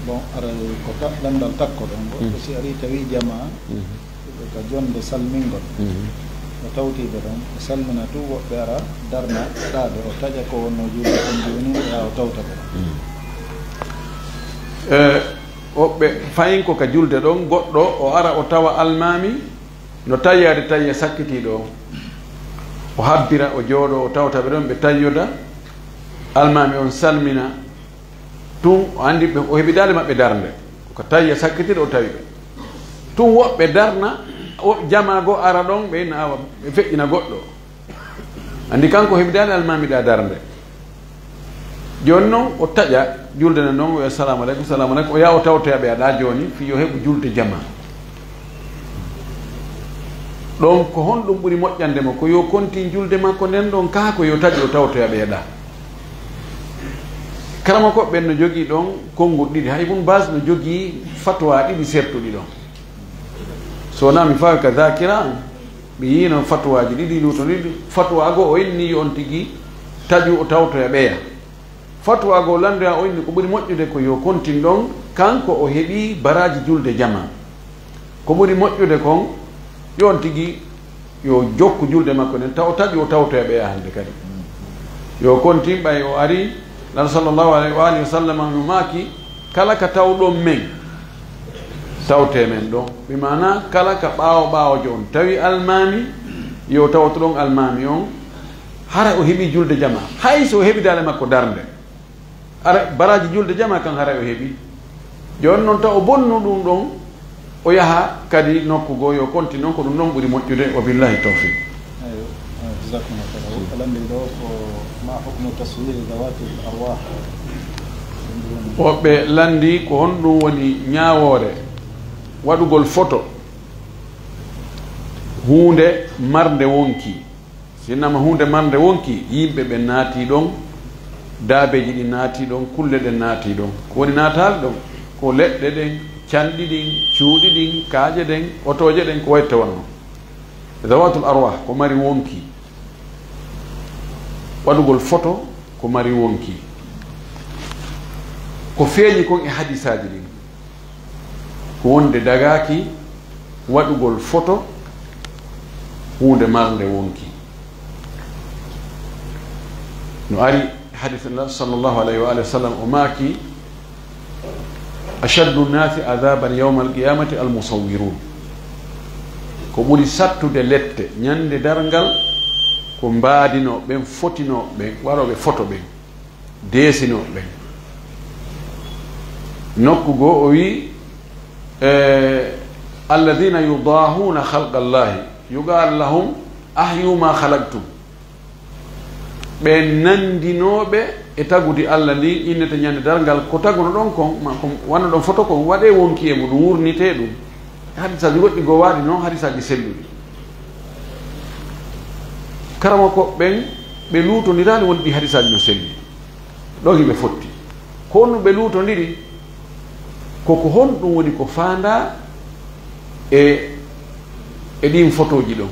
bon ara ko lamdal takko ɗon go si ari tawi jama ka jonde salmingol o tawtiɓe ɗon e salmina tu woɓɓe ara darna ɗaɓe o taƴa ko wonno juuɗe on joni ya o tawta ko woɓɓe fayin ko ka julde ɗon goɗɗo o ara o tawa almami no tayyade tayya sakkitiɗo o habbira o jooɗo o tawtaɓe ɗon ɓe tayyoda almami on salmina tun o andi ɓe o heɓidade maɓɓe darde ko tayya sakkitiɗo o tawi ɓe tun woɓɓe darna jamago ara ɗon ɓe inna awa ɓe feƴƴina goɗɗo andi kanko heɓidade almami ɗa darde joni noon o taƴa julde ne noon o assalamu aleykum salamu aleykum o yaha o tawtoyaɓe aɗa joni fi yo heɓu julde jama ɗon ko honɗum ɓuuri moƴƴandemo ko yo kontin julde makko nden ɗon kaa ko yo taƴi o tawtoyaɓe aɗa karama koɓɓen no jogui ɗon konngol ɗiɗi hay Ibn Bas no jogui fatwa ɗiɗi sertuɗi ɗon so wona mi fawi ka zakira mi yino fatwaji ɗiɗi luto ɗiɗi fatwa go o inni on tigui taƴu o tawtoya ɓeya fatwa go landoya o inni ko ɓuuri moƴƴude ko yo kontin ɗon kanko o heeɓi baraji julde jama ko ɓuuri moƴƴude kon yon tigui yo jokku julde makko nden taw taƴu o tawtoya ɓeya hande kadi yo kontin ɓay o ari lan sallllahu alayhi wa alihi wa sallam no maaki kala ka tawɗon men tawte men ɗon ɓi mana kala ka ɓaawojo on tawi almami yo tawto ɗon almami on hara o heeɓi julde jama hay so o heeɓi dale makko darde ara baraji julde jama kan hara o heeɓi joni noon taw o bonnu ɗum ɗon o yaha kadi nokku goo yo konti noon ko ɗum ɗon ɓuuri moƴƴude wa billahi tawfiq eyo jasakumullah khairan alandir ɗo ko ma hukmu taswiri zawati l arwah woɓɓe landi ko honɗum woni ñawoore waɗugol photo hunde marde wonki sinnama hunde marde wonki yimɓe ɓe naati ɗon daabeji ɗi naati ɗon kulle ɗe naati ɗon ko woni natal ɗon ko leɗɗe ɗen canɗi ɗin cuuɗi ɗin kaaƴe ɗen otoje ɗen ko wayitte wonno zawatul arwah ko mari wonki waɗugol photo ko mari wonki ko feeñi kon e hadisaji ɗin ko wonde dagaki waɗugol photo hunde marde wonki no ari hadith sallllahu alayhi wa alihi wa sallam o maaki ashaddu nnasi adaban yawma alqiyamati almusawwirun ko ɓuri sattude lette ñande dargal ko mbaadino ɓen fotino ɓen waɗoɓe photo ɓen deesino ɓen nokku goo o wi alladina yudahuna halqa llahi yugal lahum ahyu ma halaqtum ɓe nandinoɓe e tagude Allah ndi innete ñande dargal ko taguno ɗon kon wanno ɗon photo kon waɗe wonki e muɗum wurnite ɗum hadisaji goɗɗi goo waɗi noon hadisaji selluɗi karama ko ɓen ɓe luutondirani woni ɗi hadisaji no selli ɗon hiɓe fotti ko honno ɓe luutondiri koko honɗum woni ko fanda e ɗin photoji ɗon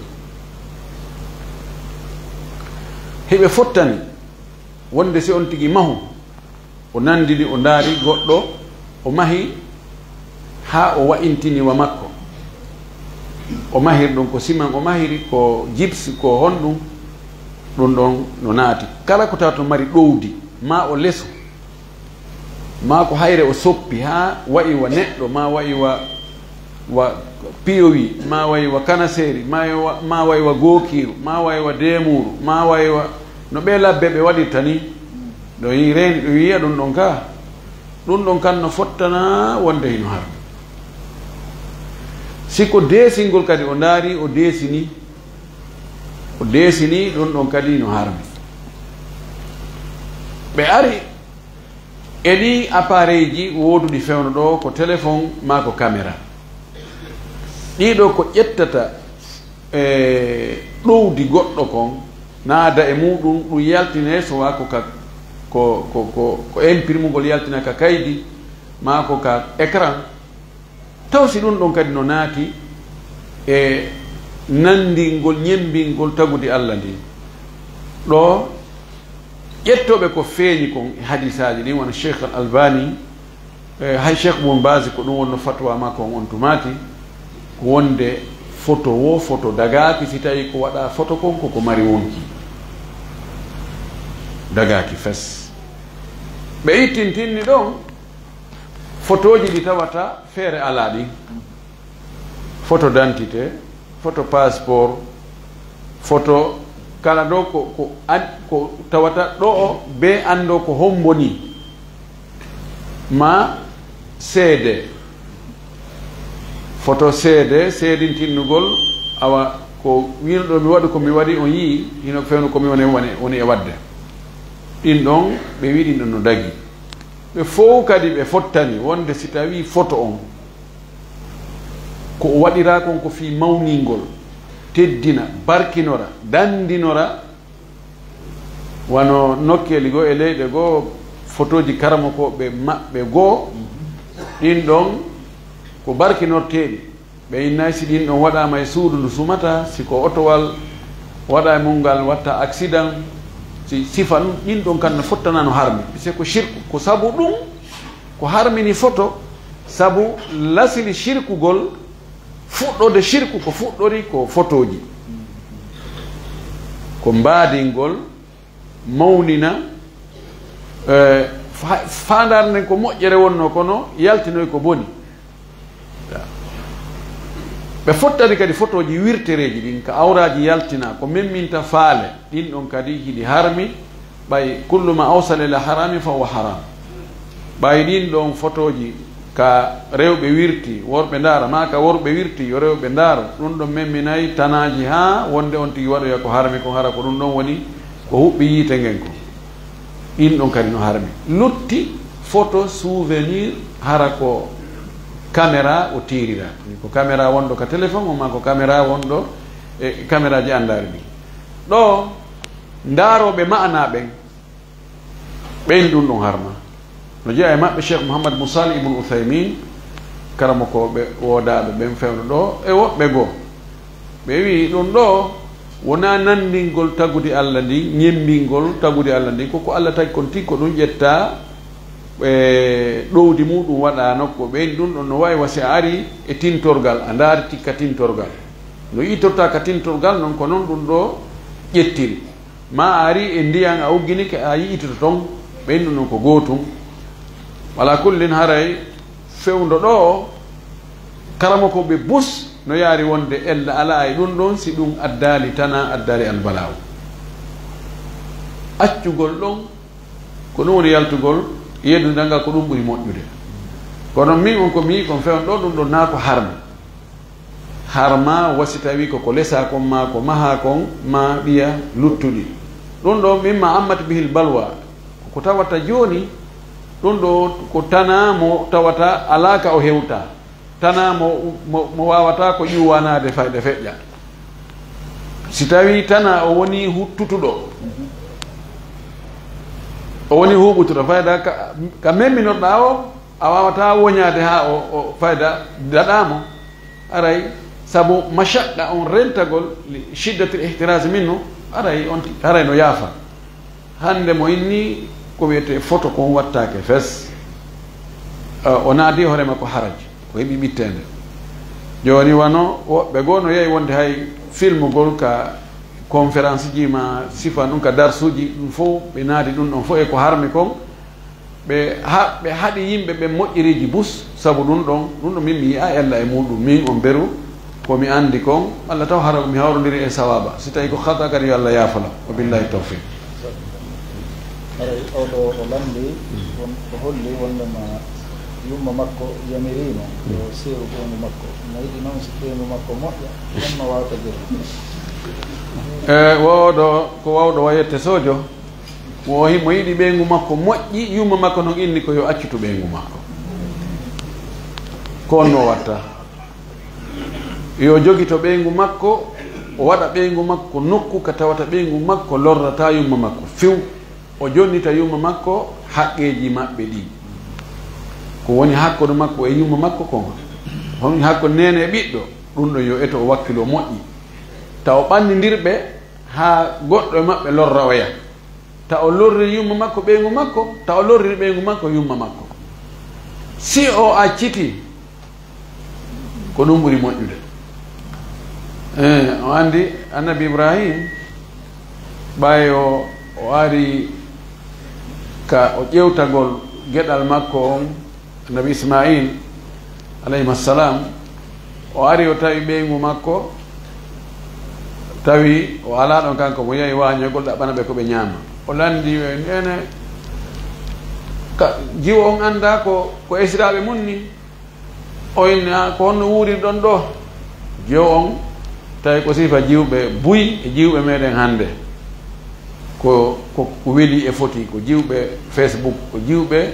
heɓe fottani wonde si on tigi mahu o nandini o ndaari goɗɗo o mahi ha o wa'intini wa makko o mahiri ɗum ko siman o mahiri ko gypse ko honɗum ɗum ɗon no naati kala ko tawa to mari ɗowdi ma o leso ma ko hayre o soppi ha wayi wa neɗɗo ma wayi wa piyowi ma wayi wa kanaseri ma wayi wa gookiru ma wayi wa demuru ma wayi wa no ɓe labbe ɓe waɗirta ni ɗo yi reni ɗo yiya ɗum ɗon ka ɗum ɗon kan no fottana wonde hino har siko deesingol kadi o ndaari o deesini ɗum ɗon kadi no harmi ɓe ari e ɗi appareil ji wooduɗi fewno ɗo ko téléphone ma ko caméra ɗiɗo ko ƴettata ɗowdi goɗɗo kon naada e muɗum ɗum yaltine so wa ko imprimugol yaltina ka kaydi ma ko ka écran taw si ɗum ɗon kadi no naati e nandingol ñembingol tagude Allah ndi ɗo ƴettoɓe ko feeñi kon hadisaji ɗin wona cheikh al albani hay cheikh Ibn Baz ko ɗum wonno fatwa makko on tumati ko wonde photo wo photo dagaki si tawi ko waɗa photo kon koko mari wonki dagaki fes ɓe ittintinni ɗon photoji ɗi tawata feere ala ɗin photo d'identité photo passeport photo kala ɗo ko tawata ɗo o be ando ko homboni ma seede photo seedintinnugol awa ko wino ɗo mi waɗi komi waɗi on yii hino fewno komi woni e wadde ɗin ɗon ɓe wi ɗin ɗon no dagi ɓe fof kadi ɓe fottani wonde si tawi photo on ko o waɗira kon ko fi mawningol teddina barkinora dandinora wano nokkeli goo e leyɗe goo photo ji karama ko ɓe maɓɓe goo ɗin ɗon ko barkinorteɗi ɓe innayi si ɗin ɗon waɗama e suudu ndu sumata siko otowal waɗa e mum ngal watta accident si sifa ɗum ɗin ɗon kan no fottana no harmi pise ko shirku ko sabu ɗum ko harmini photo sabu lasili shirkugol fuɗɗode shirku ko fuɗɗori ko photo ji ko mbaadingol mawnina fandar nden ko moƴƴere wonno kono yaltinoy ko boni ɓe fottani kadi photo ji wirtereji ɗin ko awraji yaltina ko memminta faale ɗin ɗon kadi hiɗi harmi ɓay kullu ma awsal ila harami fa huwa haram ɓay ɗin ɗon photo ji ka rewɓe wirti worɓe ndaara ma ka worɓe wirti yo rewɓe ndaaro ɗum ɗon memminayi tanaji ha wonde on tigi waɗoya ko harmi ko hara ko ɗum ɗon woni ko huɓɓi yiite ngen ko ɗin ɗon kadi no harmi lutti photo souvenir hara ko caméra o tirira ko caméra wonɗo ka téléphone o ma ko caméra wonɗo e caméra ji andari ɗi ɗo ndaaroɓe ma'ana ɓen ɓen ɗum ɗon harma no jeeya e maɓɓe cheikh mouhammad moussal ibne outhaymin karama ko ɓe woodaɓe ɓen fewno ɗo e woɓɓe goo ɓe wi ɗum ɗo wona nandingol tagude allah ndi ñembingol tagude allah ndi koko allah tagi kon tiggo ɗum ƴetta ɓe ɗowdi muɗum waɗa nokko ɓen ɗum ɗon no wawi wasi a ari e tintorgal a ndaari tikka tintorgal no itorta ka tintorgal noon ko noon ɗum ɗo ƴettiri ma a ari e ndiyan a ugginike a yi'itoto toon ɓen ɗum ɗon ko gootum wala kullin haray fewndo ɗo karama ko ɓe bus no yaari wonde ella ala e ɗum ɗon si ɗum addali tana addali albalaw accugol ɗon ko ɗum woni yaltugol yeddude ngal ko ɗum ɓuri moƴƴude kono min on ko mi yi kon fewn ɗo ɗum ɗon naa ko harma harma wasi tawi koko lesa kon ma ko maha kon ma ɓiya luttuɗi ɗum ɗo mimma ammata bihil balwa ko tawata joni ɗum ɗo ko tana mo tawata alaka o hewta tana mo wawata ko ƴuwanade fayde feƴƴa si tawi tana o woni huttutuɗo o woni huɓutuɗo fayda ka memminorɗa o a wawata woñade ha o fayda daɗamo aray saabu machaqqa on rentagol shiddatul ihtirage minno aray on aray no yaafa hande mo inni ko wiyete photo kon wattake fes o naadi hoorema ko haraji ko heeɓi ɓittede joni wano woɓɓe goo no yeeyi wonde hay film gol ka conférence ji ma sifa ɗum ka darsuji ɗum fof ɓe naadi ɗum ɗon fof e ko harmi kon ɓe haɗi yimɓe ɓe moƴƴiriji bus saabu ɗum ɗon min mi yiya ella e muɗum min on beru komi andi kon allah taw hara mi hawrodiri e sawaba si tawi ko hata kadi yo allah yaafala wa billahi tawfiq aray oɗo o lamdi ko holli wondema yumma makko yamirino yo seeru ɓengu makko no yiɗi noon so ɓengu makko moƴƴa ɗonno wawta jeri woɗo ko wawɗo wayette sodio mo yiɗi ɓengu makko moƴƴi yumma makko noon inni ko yo accutu ɓengu makko ko onno watta yo jogito ɓengu makko o waɗa ɓengu makko nokku ka tawata ɓengu makko lorrata yumma makko few o jonnita yumma makko haqqeji maɓɓe ɗi ko woni hakkude makko e yumma makko kon woni hakkude nene e ɓiɗɗo ɗum ɗon yo eto o wakkilo moƴƴi taw ɓannidirɓe ha goɗɗo e maɓɓe lorra oya taw o lorri yumma makko ɓengu makko taw o lorri ɓengu makko yumma makko si o acciti ko ɗum ɓuri moƴƴude o andi annabi ibrahim ɓay o ari ka o ƴewtagol geɗal makko on annabi ismail alayhim assalam o ari o tawi ɓeygu makko tawi o ala ɗon kanko mo yehi wañogol ɗaɓɓana ɓe ko ɓe ñaama o landi nene jiwo on anda ko esiraɓe mum ni o inna ko honno wuuri ɗon ɗo jiwo on tawi ko sifa jiwɓe buy e jiwɓe meɗen hannde ko weli e foti ko jiwɓe Facebook ko jiwɓe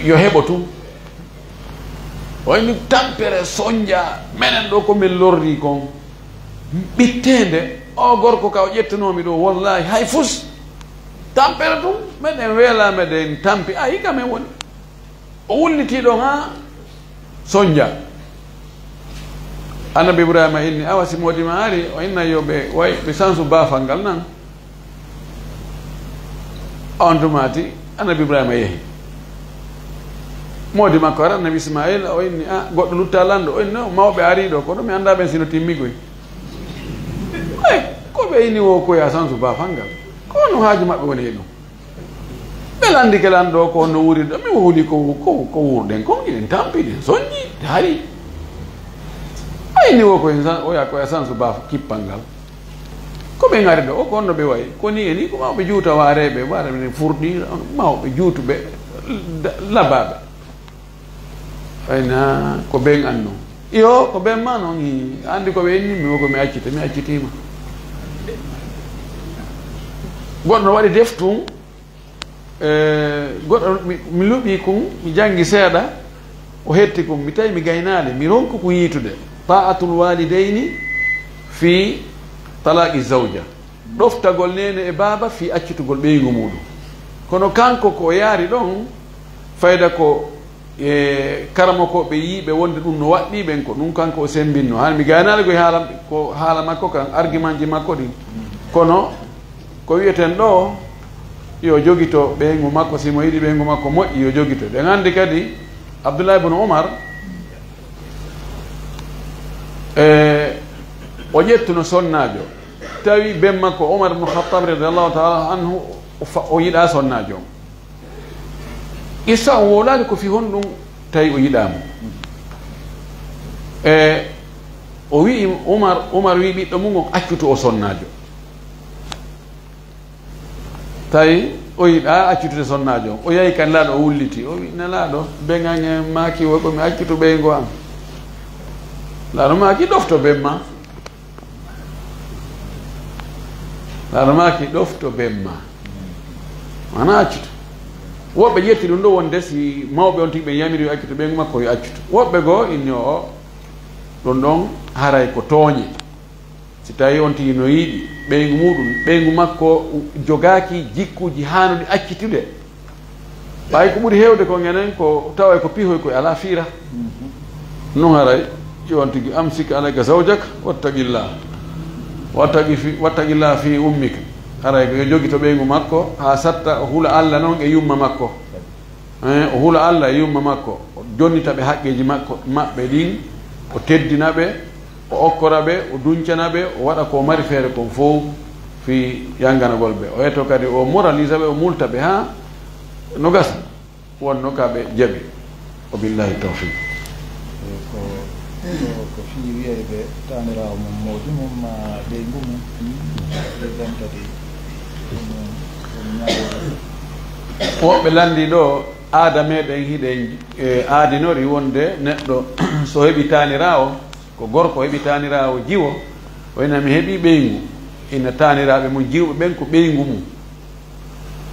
yo heɓo tum wayni tampere soñdia menen ɗo komin lorri kon ɓittede o gorko ka o ƴettanomi ɗo wallahi hay fus tampere tum meɗen weela meɗen tampi a hikka men woni o wulliti ɗon ha soñdia annabi ibrahima inni awa si modima ari o inna yoɓe way ɓe sansu bafal ngal nan on tumati annabi ibrahima yeehi modi makko ara annabi ismail o inni a goɗɗo lutta lando o inni no mawɓe ari ɗo kono mi annda ɓen sino timmigoy ay ko ɓe ini wo koye a sansu bafal ngal ko no haaju maɓɓe woni e ɗum ɓe landi ke lan ɗo ko no wuri ɗo mi wohli ko wurɗen kon iɗen tampiɗen soñƴi hari ayni wo koye oya koye sansu bafa kippal ngal ko ɓe ngari ɗo o ko onno ɓe wayi koni e ni ko mawɓe juuta wareɓe waɗaɓe furɗi mawɓe juutuɓe labaɓe ayna ko ɓen andu iyo ko ɓen ma noon andi ko ɓe innimi wo ko mi accitima goɗɗo waɗi deftum goɗɗo mi luɓi kum mi janggi seeɗa o hetti kum mi tawi mi gaynali mi ronku ko yiitude ta'atul walidayni fi talaqi zawja ɗoftagol nene e baaba fi accitugol ɓeygu muɗum kono kanko ko yaari ɗon fayda ko karama ko ɓe yiiɓe wonde ɗum no waɗɗi ɓen ko ɗum kanko o sembinno han mi gaynali ko haala makko kan argument ji makko ɗin kono ko wiyeten ɗo yo jogito ɓeygu makko simo yiɗi ɓeygu makko moƴƴi yo jogito ɗen andi kadi Abdoullah ibn Umar o ƴettuno sonnajo tawi ben makko Umar ibn Khattab radiallahu taala anhu o yiɗa sonnajo issa o wolani ko fi honɗum tawi o yiɗamo o wi Umar wi ɓiɗɗo mum on accutu o sonnajo tawi o yiɗa accutude sonnajo on o yahi kan laaɗo o wulliti o wi nelaɗo beŋaŋe maki wo komi accutu ɓeygo am laaɗo maki ɗofto ben ma laaɗo maki ɗofto ben ma mana accutu woɓɓe ƴetti ɗum ɗo wonde si mawɓe on tigi ɓe yamiri yo accutu ɓeygu makko yo accutu woɓɓe goo inni o ɗum ɗon haray ko tooñe si tawi on tigi no yiiɗi ɓeygu muɗum ɓeygu makko jogaki jikkuji hanuɗi accitude ɓay ko ɓuuri hewde ko enen ko tawa ko pihoy koye ala fiira non haray on tigi amsik alayka zawjak wattaqillah wattaqillah fi ummika haray yo jogi to ɓeygu makko ha satta o hula Allah noon e yumma makko o hula Allah e yumma makko o jonnitaɓe haqqeji makko maɓɓe ɗin o teddinaɓe o okkora ɓe o duncana ɓe o waɗa ko mari feere kon fof fi yanganagol ɓe o yetto kadi o moralisa ɓe o multa ɓe ha no gasa wonno ka ɓe jaɓi o billahi tawfiq ko fii wiyeyɓe tanirawo mum mawdi mum ma ɓeygu mum ɗen kadi woɓɓe landi ɗo aada meɗen hiɗen aadinori wonde neɗɗo so heɓi tanirawo ko gorko heɓi tanirawo jiwo wayna mi heeɓi ɓeygu ina taniraɓe mum jiwɓe ɓen ko ɓeygu mum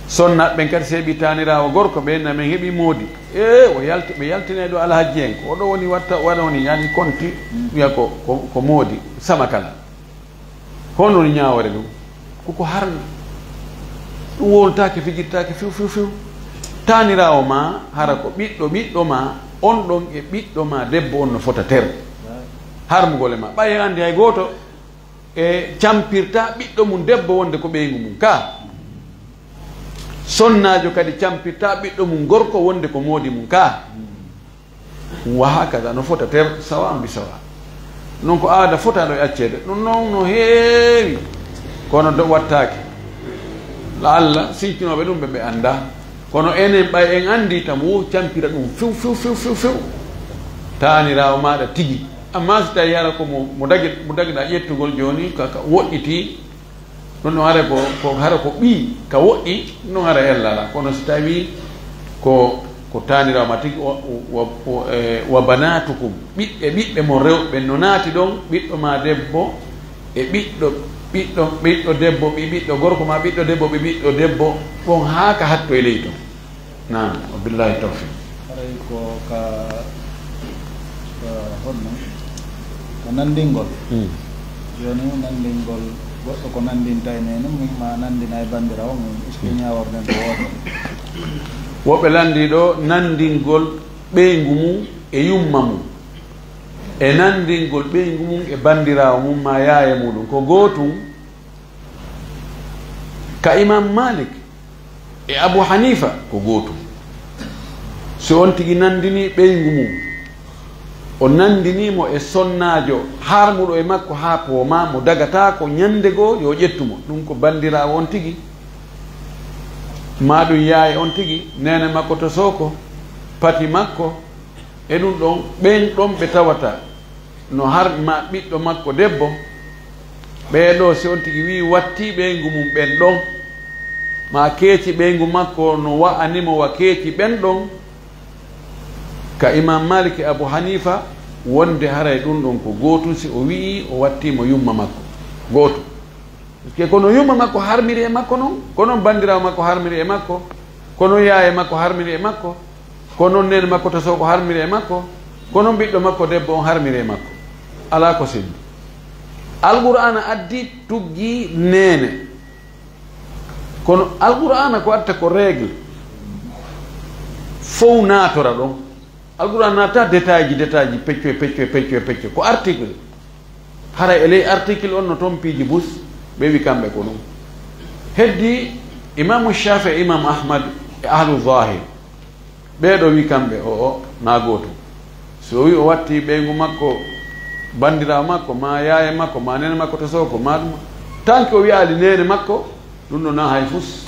sonnaɓe ɓen kadi so heeɓi tanirawo gorko ɓen min heeɓi moodi ɓe yaltine ɗo alhaji en ko oɗo woni waɗa woni yani konti wiya ko moodi sama kala hono woni ñawore ɗum koko harmi ɗum woltake fijirtake few tanirawo ma hara ko ɓiɗɗo ma on ɗon e ɓiɗɗo ma debbo on no fota ter harmugole ma ɓaye andi hay goto e campirta ɓiɗɗo mum debbo wonde ko ɓeygu mum ka sonnajo kadi campirta ɓiɗɗo mum gorko wonde ko moodi mum ka wa hakada no fota ter sawa ambi sawa non ko aada fotaɗo e accede ɗum noon no heewi kono wattake la Allah sincinoɓe ɗum ɓe anda kono enen ɓay en andi tam wo campira ɗum few tanirawo maɗa tigi amma so tawi yara ko mo dagiɗa ƴettugol joni kaka woɗɗiti ɗum ɗon hara ko hara ko ɓii ka woɗɗi ɗum hara ellala kono so tawi ko tanirawo ma tigi wa banatukum ɓiɓɓe mo rewɓe no naati ɗon ɓiɗɗo ma debbo e ɓiɗɗo ɓiɗɗo debbo ɓiɗɗo gorko ma ɓiɗɗo debbo ɓiɗɗo debbo bon ha ka hatto e ley to nam o billahi tawfiq aray ko ka honno ko nandingol joni nandingol goɗɗo ko nandinta e nene min ma nandina e bandirawo mum est ce que ñaworden ko woto woɓɓe landi ɗo nandingol ɓeygu mum e yumma mum e nandingol ɓeygu mum e bandirawo mum ma yaaya muɗum ko gootum ka imam malik e abou hanifa ko gootum so on tigi nandini ɓeygu mum o nandinimo e sonnajo harmuɗo e makko ha pooma mo dagata ko ñande goo yo ƴettumo ɗum ko bandirawo on tigi ma ɗum yaaya on tigi nene makko to soko pati makko e ɗum ɗon ɓen ɗon ɓe tawata no harma ɓiɗɗo makko debbo ɓeeɗo si on tigi wi watti ɓeygu mum ɓen ɗon ma keeci ɓeygu makko no wa'animo wa keeci ɓen ɗon ka imam malik e abou hanifa wonde haray ɗum ɗon ko gootum si o wii o wattimo yumma makko gootum parce que kono yumma makko harmiri e makko noon kono bandirawo makko harmiri e makko kono yaaya makko harmiri e makko kono nene makko to soko harmiri e makko kono ɓiɗɗo makko debbo on harmiri e makko ala ko sendi alqur'ana addi tuggi nene kono alqur'ana ko atta ko règle fof natora ɗon alqur'an nata détail ji pecco ko article hara e ley article on no toon piiji bus ɓe wi kamɓe ko ɗum heddi imamu shafi e imam ahmad e ahlu zahir ɓeeɗo wi kamɓe o na gooto so wi o watti ɓeygu makko bandirawo makko ma yaaya makko ma nene makko to soko ma ɗum tant que o wiyali nene makko ɗum ɗo na hay fus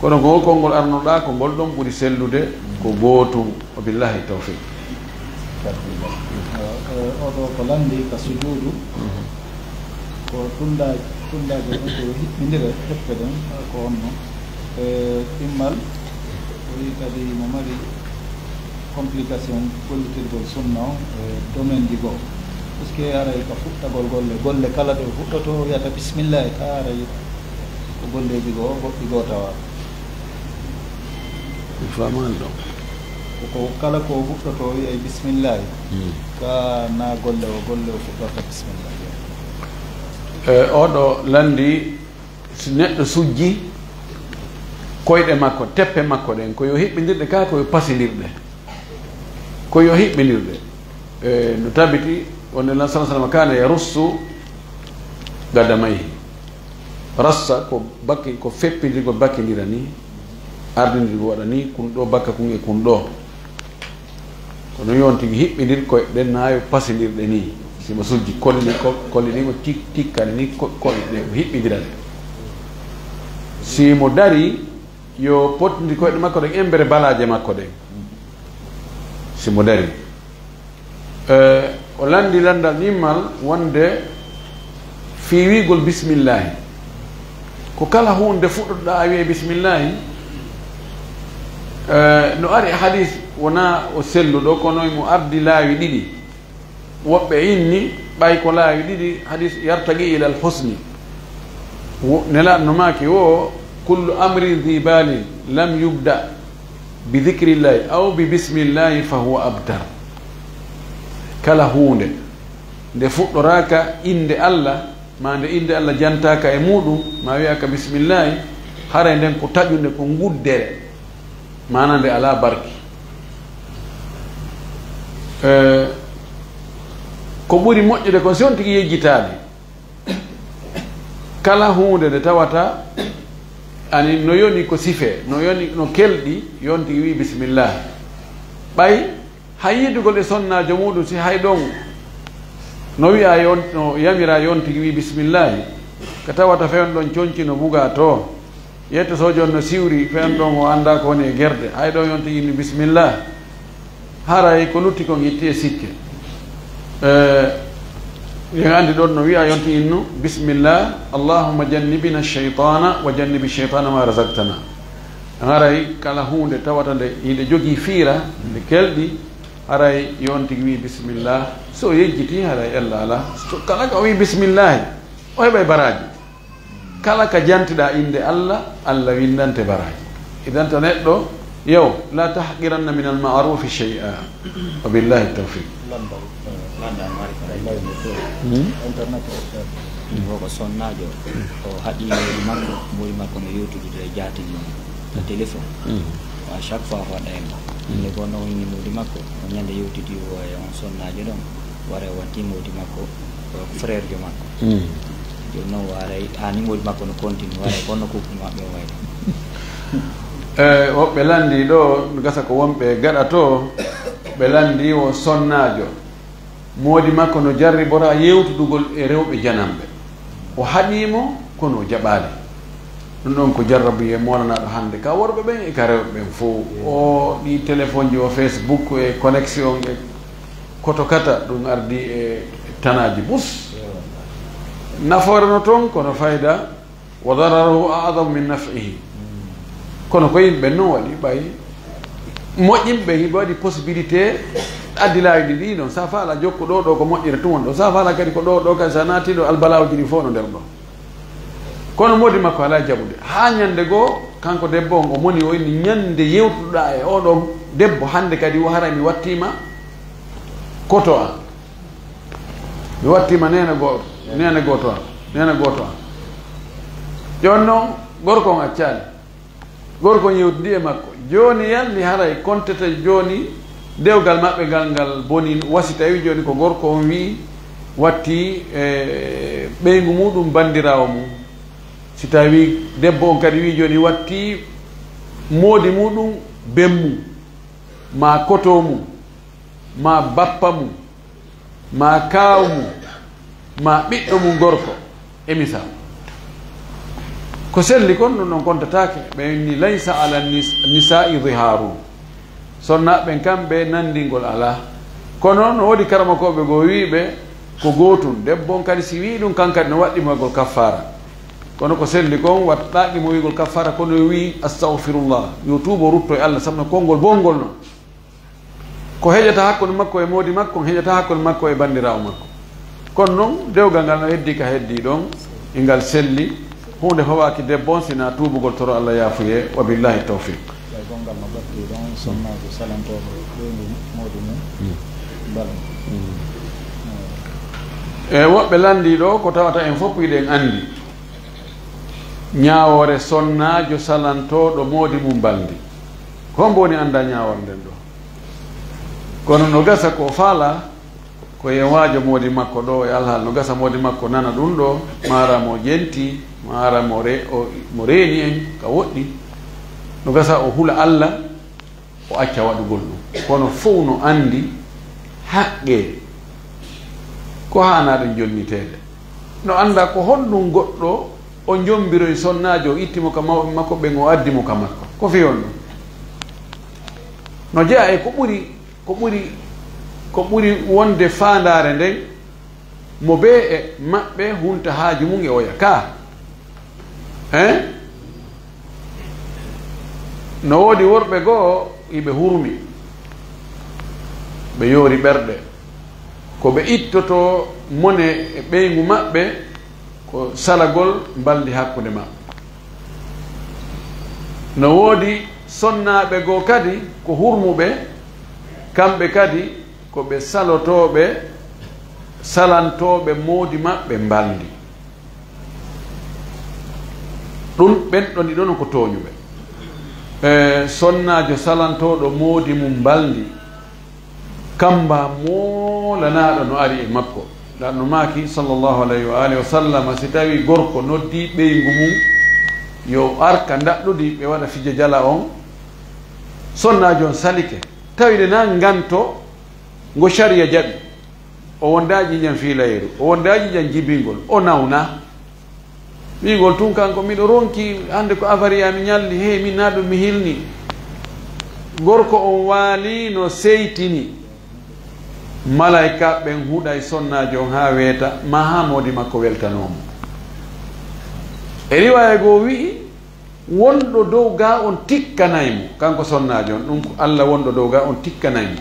kono ko konngol arnoɗa ko ngol ɗon ɓuri sellude ko gootum o billahi tawfiq oɗo ko landi ka sujuudu ko tundaji ɗum ko hiɓɓidira heɓɓe ɗen ko onno ɗimmal o wi kadi mo mari complication gollitirgol sunna o e domaine ji goo par ce que aray ka fuɗɗagol golle kala ɗo fuɗɗoto wiyata bisimillahi ka aray ko golleji goo goɗɗi goo tawa faman ɗo ko kala ko fuɗɗoto wiye bisimillahi ka na golle o fuɗɗorta bisimillahi oɗo landi so neɗɗo sujji koyɗe makko teppe makko ɗen koyo hiɓɓidirɗe ka koyo pasidirɗe koyo hiɓɓidirɗe no tabiti wonne sa sallam kana yarussu gadamayhi rassa ko bakki ko feppidirgo bakkidira ni ardidirgo waɗa ni kun ɗo bakka kun e kun ɗo kono yon tigi hiɓɓidir koye ɗen nayo pasidirɗe ni simo sujji kolli ɗi ko tikkani ni koye ɗe ko hiɓɓidirade simo dari yo potidi koyɗe makko ɗen embere balaje makko ɗen simo dari o landi landal nimmal wonde fiwigol bisimillahi ko kala hunde fuɗɗoɗa a wiye bisimillahi no ari hadis wona o selluɗo kono mo ardi laawi ɗiɗi woɓɓe inni ɓay ko laawi ɗiɗi hadis yartagi ila al husni nelaɗo no maki o kullu amrin dhi balin lam yubda bi dhikrillahi aw bi bismillahi fa huwa abtar kala hunde nde fuɗɗoraka inde allah ma nde inde allah jantaka e muɗum ma wiyaka bisimillahi hara nden ko taƴude ko guddere mana nde ala barki ko ɓuri moƴƴude ko si on tigi yejjitade kala hunde nde tawata ani no yoni ko sife no yoni no kelɗi yon tigi wi bisimillah ɓay hay yiddugol e sonnajo muɗum si hay ɗon no wiya yon no yamira yon tigi wi bisimillahi ko tawata fewn ɗon coñci no buga to yetto so jon no siwri fewn ɗon o anda ko woni e guerde hay ɗon yon tigi ni bisimillah haray ko lutti ko gitti e sikke yen andi ɗon no wiya yonti innu bisimillah allahumma jannibina cheytana wa jannibi cheytana ma razaqtana haray kala hunde tawata nde yiɗe jogii fiira nde kelɗi haray yon tigi wi bisimillah so yejjiti haray allah ala so kala ko wi bisimillahi o heɓay baraji kala ka jantiɗa inde Allah Allah windante baraji idan to neɗɗo yow la tahqiranna min al ma'rufi shay'a wa billahi tawfiq internet ko sonnajo o haɗi mori makko no yewtude jatiji no téléphone à chaque fois waɗa en inde ko no woni modi makko o ñande yewtidi o e on sonnajo ɗon wara watti modi makko ko frère jo makko joni noon waray hani modi makko no continue waray konno couple maɓɓe o wayde woɓɓe landi ɗo gasa ko wonɓe gaɗa to ɓe landi o sonnajo modi makko no jarribora yewtudugol e rewɓe janamɓe o haɗimo kono o jaɓali ɗum ɗon ko jarrabu e molanaɗo hande ka worɓe ɓen e ka rewɓe ɓen fo o ɗi téléphone ji o Facebook e connexion e koto kata ɗum ardi e tanaji bus nafoore no toon kono fayda wa dararuhu a'zamu min naf'ihi kono ko yimɓe noon waɗi ɓay moƴƴinɓe hiɓe waɗi possibilité addilaji ɗi ɗon sa faala jokku ɗo ko moƴƴire tumon ɗo sa faala kadi ko ɗo kadi sa naatiɗo albalawji ɗi fof no nder ɗo kono modi makko ala jaɓude ha ñande goo kanko debbo on o moni o inni ñande yewtuɗa e oɗon debbo hande kadi o hara mi wattima koto an mi wattima nene goto an joni noon gorko on accani gorko on yewtidi e makko joni yalni haray kontata joni dewgal maɓɓe ngal boni wasi tawi joni ko gorko on wi watti ɓeygu muɗum bandirawo mum si tawi debbo on kadi wi joni watti moodi muɗum bemmu ma koto mum ma bappa mum ma kaw mum ma ɓiɗɗo mum gorko e misal ko selli kon ɗum ɗon kontatake ɓe ni laysa ala nisa'i dhiharu sonnaɓen kamɓe nandingol ala kono no woodi karamakoɓe go wiɓe ko gotum debbo on kadi si wi ɗum kankadi no waɗɗimagol kaffara kono ko selli kon waɗɗaɗimo wigol kaffara kono wi astahfirullah yo tuubo rutto e Allah sabno konngol bongol noon ko heƴata hakkude makko e moodi makko heƴata hakkude makko e bandirawo makko kono noon dewgal ngal no heddi ka heddi ɗon e ngal selli hunde howaki debbo on sina tuubugol toro Allah yaafuye wa billahi tawfiq gongal no ɓatti ɗon sonnajo salantoɗo ɓeygu moodi mum balam e woɓɓe landi ɗo ko tawata en fof yiɗen andi ñawore sonnajo salantoɗo moodi mum baldi hombo woni anda ñawore nden ɗo kono no gasa ko faala ko yewajo moodi makko ɗo e alhaal no gasa moodi makko nana ɗum ɗo mara mo jenti mara mo reeni en ka woɗɗi no gasa o hula Allah o acca waɗugol ɗum kono fof no andi haqqe ko hanaɗo jonnitede no anda ko honɗum goɗɗo o jombiroy sonnajo o ittimo ka mawɓe makko ɓen o addimo ka makko ko fiyon ɗum no jeeya e ko ɓuri wonde fandare nden mo be e maɓɓe hunta haaju mum e oya ka no woodi worɓe goo iɓe hurmi ɓe yoori ɓerɗe ko ɓe ittoto mone e ɓeygu maɓɓe ko salagol mbaldi hakkude maɓɓe no woodi sonnaɓe goo kadi ko hurmuɓe kamɓe kadi ko ɓe salotoɓe salantoɓe moodi maɓɓe mbaldi ɗum ɓen ɗon ɗi ɗon ko tooñuɓe sonnajo salantoɗo moodi mum mbaldi kamba molanaɗo no ari e makko ɗanno maaki sallllahu alayhi wa alihi wa sallam si tawi gorko noddi ɓeygu mum yo arka daɗɗudi ɓe waɗa fije jala on sonnajo on salike tawide na ganto ngo sharia jaɓi o wondaji jan fiilayru o wondaji jan jibingol o nawna wigol tun kanko miɗo ronki hande ko avaria mi ñalli he min na ɗum mi hilni gorko on waali no seytini malaika ɓen huuɗa e sonnajo on ha weeta ma ha moodi makko weltanomo e riwaya goo wi'i wonɗo dow ga on tikkanaymo kanko sonnajo on ɗum ko Allah wonɗo dow ga on tikkanaymo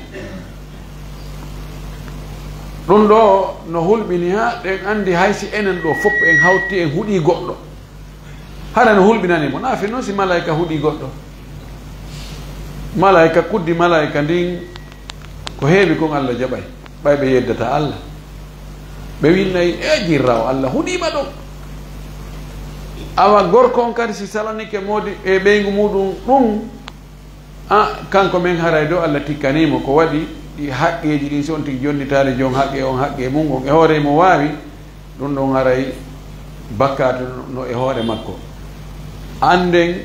ɗum ɗo no hulɓini ha ɗen andi haysi enen ɗo fof en hawti en huuɗi goɗɗo hara no hulɓinanimo naafi noon si malaika huuɗi goɗɗo malaika kuddi malaika ndin ko heewi kon Allah jaɓay ɓay ɓe yeddata Allah ɓe winnayi e jirrawo Allah huuɗima ɗon awa gorko on kadi si salanike moodi e ɓeygu muɗum ɗum kanko men haray dow Allah tikkanimo ko waɗi ɗi haqqeji ɗin so on tigi jonnitali jon haqqe on haqqe mum on e hoore mo wawi ɗum ɗon haray bakkatu no e hoore makko anden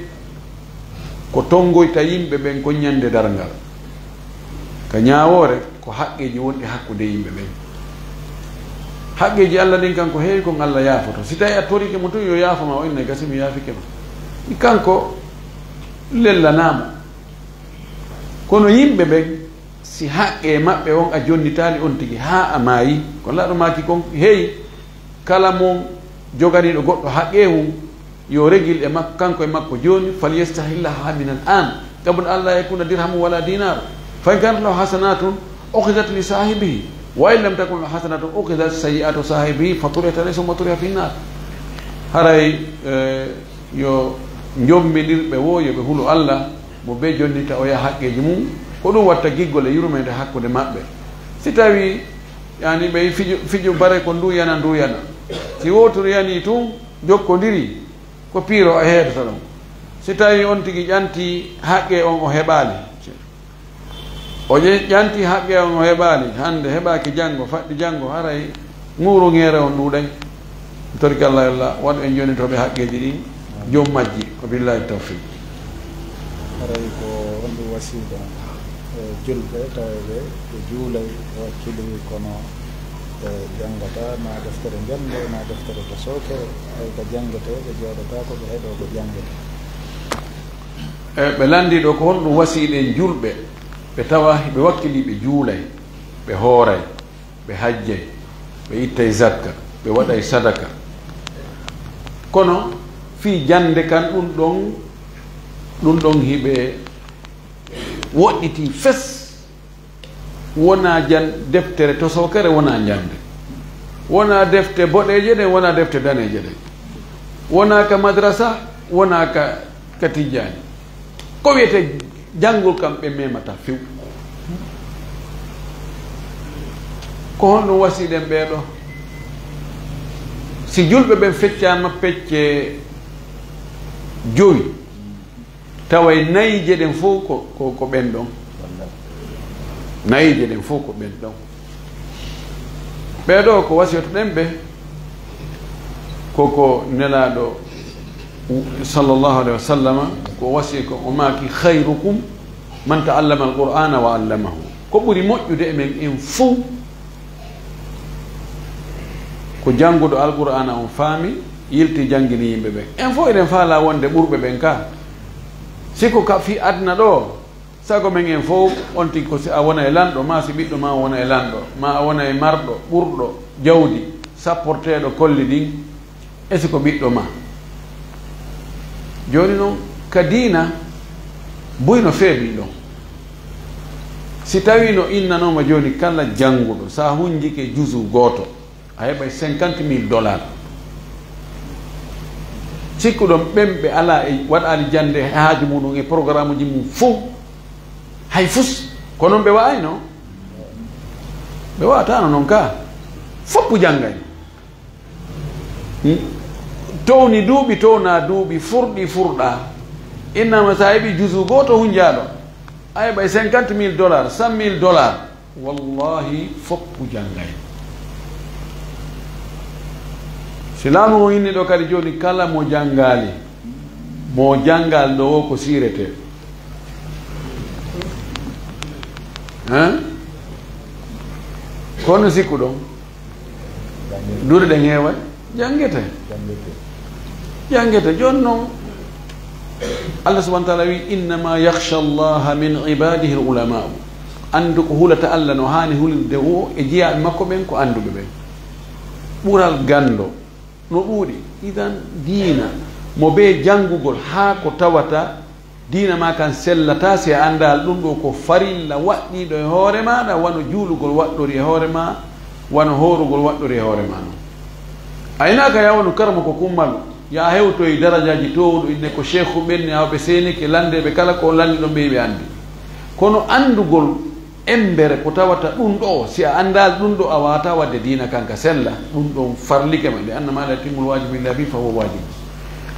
ko tongoyta yimɓe ɓen ko ñande darngal ka ñawore ko haqqeji wonɗi hakkude yimɓe ɓen haqqeji Allah ɗin kanko heewi kon Allah yaafoto si tawi a torike mo tun yo yaafoma o inne gasi mi yaafike ma i kanko lellanamo kono yimɓe ɓen si haqqe maɓɓe on a jonnitali on tigi ha a maayi ko laɗo maki kon heeyi kala mon joganiɗo goɗɗo haqqe mum yo regil e makko kanko e makko joni falyestahillaha min al an qabla an la yakuna dirhamu wala dinar fa in kanat lahu hasanatun ukhidat li sahibihi wa in lam takun lahu hasanatun ukhidat sayi'atu sahibihi faturiyat alayhi summa turiha fi nnar haray yo jommiɗirɓe wo yoɓe huulu Allah mo be jonnita o yaha haqqeji mum ko ɗum watta giggol e yurmede hakkude maɓɓe si tawi yani ɓe fijo bare ko nduyana si wotoru yani tun jokkodiri ko piiro o heedata ɗon si tawi on tigi ƴanti haqqe on o heɓali o ƴanti haqqe on o heɓali hande heɓaki janggo faɗɗi janggo haray ŋuuru ŋeere on ɗuuɗay torki Allah Allah waɗo en jonitoɓe haqqeji ɗin joom majji ko billahi tawfiq haray ko on ɗum wasiɗa julɓe taweɓe ɓe juulay wakkili kono jangata na deftere jande na deftere to sooke ay ko jangete ɓe jooɗota ko ɓe heeɗo ko jangete ɓe landiɗo ko honɗum wasiɗen julɓe ɓe tawa ɓe wakkili ɓe juulay ɓe hooray ɓe hajjay ɓe ittay zakka ɓe waɗay sadaka kono fi jande kan ɗum ɗon hiɓe woɗɗiti fes wona deftere to sokere wona jande wona defte boɗeje ɗen wona defte daneje ɗen wona ka madrasa wona ka tijjani ko wiyete janngol kam ɓe memata few ko honɗum wasiɗen ɓeeɗo si julɓe ɓen feccama pecce joyi taway nayije ɗen fof ko ɓen ɗon nayije ɗen fof ko ɓen ɗon ɓeeɗo ko wasiyoto ɗen ɓe koko nelaɗo sallllahu alayhi wa sallama ko wasi ko o maaki hayrukum man taallama alqur'ana wa allamahu ko ɓuri moƴƴude e men en fou ko jannguɗo alqur'ana on faami yilti janngini yimɓe ɓen en fof eɗen faala wonde ɓurɓe ɓen ka siko ka fi adna ɗo sago men en fof on tigi ko si a wona e lanɗo ma si ɓiɗɗo ma wona e lanɗo ma a wona e marɗo ɓurɗo jawdi sapporteɗo kolli ɗin e siko ɓiɗɗo ma joni noon ka diina buyno feeɓi ɗon si tawi no innanoma joni kala jannguɗo sa hunjike jusu goto a heɓay $50,000 cikkuɗon ɓen ɓe ala e waɗali jande haaju muɗum e programme uji mum fof hay fus ko noon ɓe wayno ɓe wawatano noon ka foppu janggay towni duuɓi towna duuɓi furɗi furɗa innama sa heɓi jusu goto hunjaɗo a heɓay $50,000 $100,000 wallahi foppu janggay si laamu mo inni ɗo kadi joni kala mo jangali mo jangal ɗo o ko sirete kono sikku ɗon dure ɗen heeway jangete joni noon Allah subhanahu wa taala wi innama yakhsha allaha min ibadihi l ulamau andu ko hulata Allah no hani hulirde o e jiyaɓe makko ɓen ko anduɓe ɓen ɓural gando no ɗuuɗi idan diina mo be janngugol haa ko tawata diina ma kan sellata si a anndal ɗum ɗo ko farilla waɗɗiɗo e hoore maɗa wano juulugol waɗɗori e hoore ma wano horugol waɗɗori hoore ma non aynaka yawnu karama ko kummalu ya hewto e darajaji towɗo inne ko cheikhu ɓenni awɓe senike landeɓe kala ko landi ɗon ɓe andi kono andugol embere ko tawata ɗum ɗo si a andal ɗum ɗo a wata wadde dina kanka sella ɗum ɗon farlike ma nde annama ala timmul wajibillah bi fa huwa wajib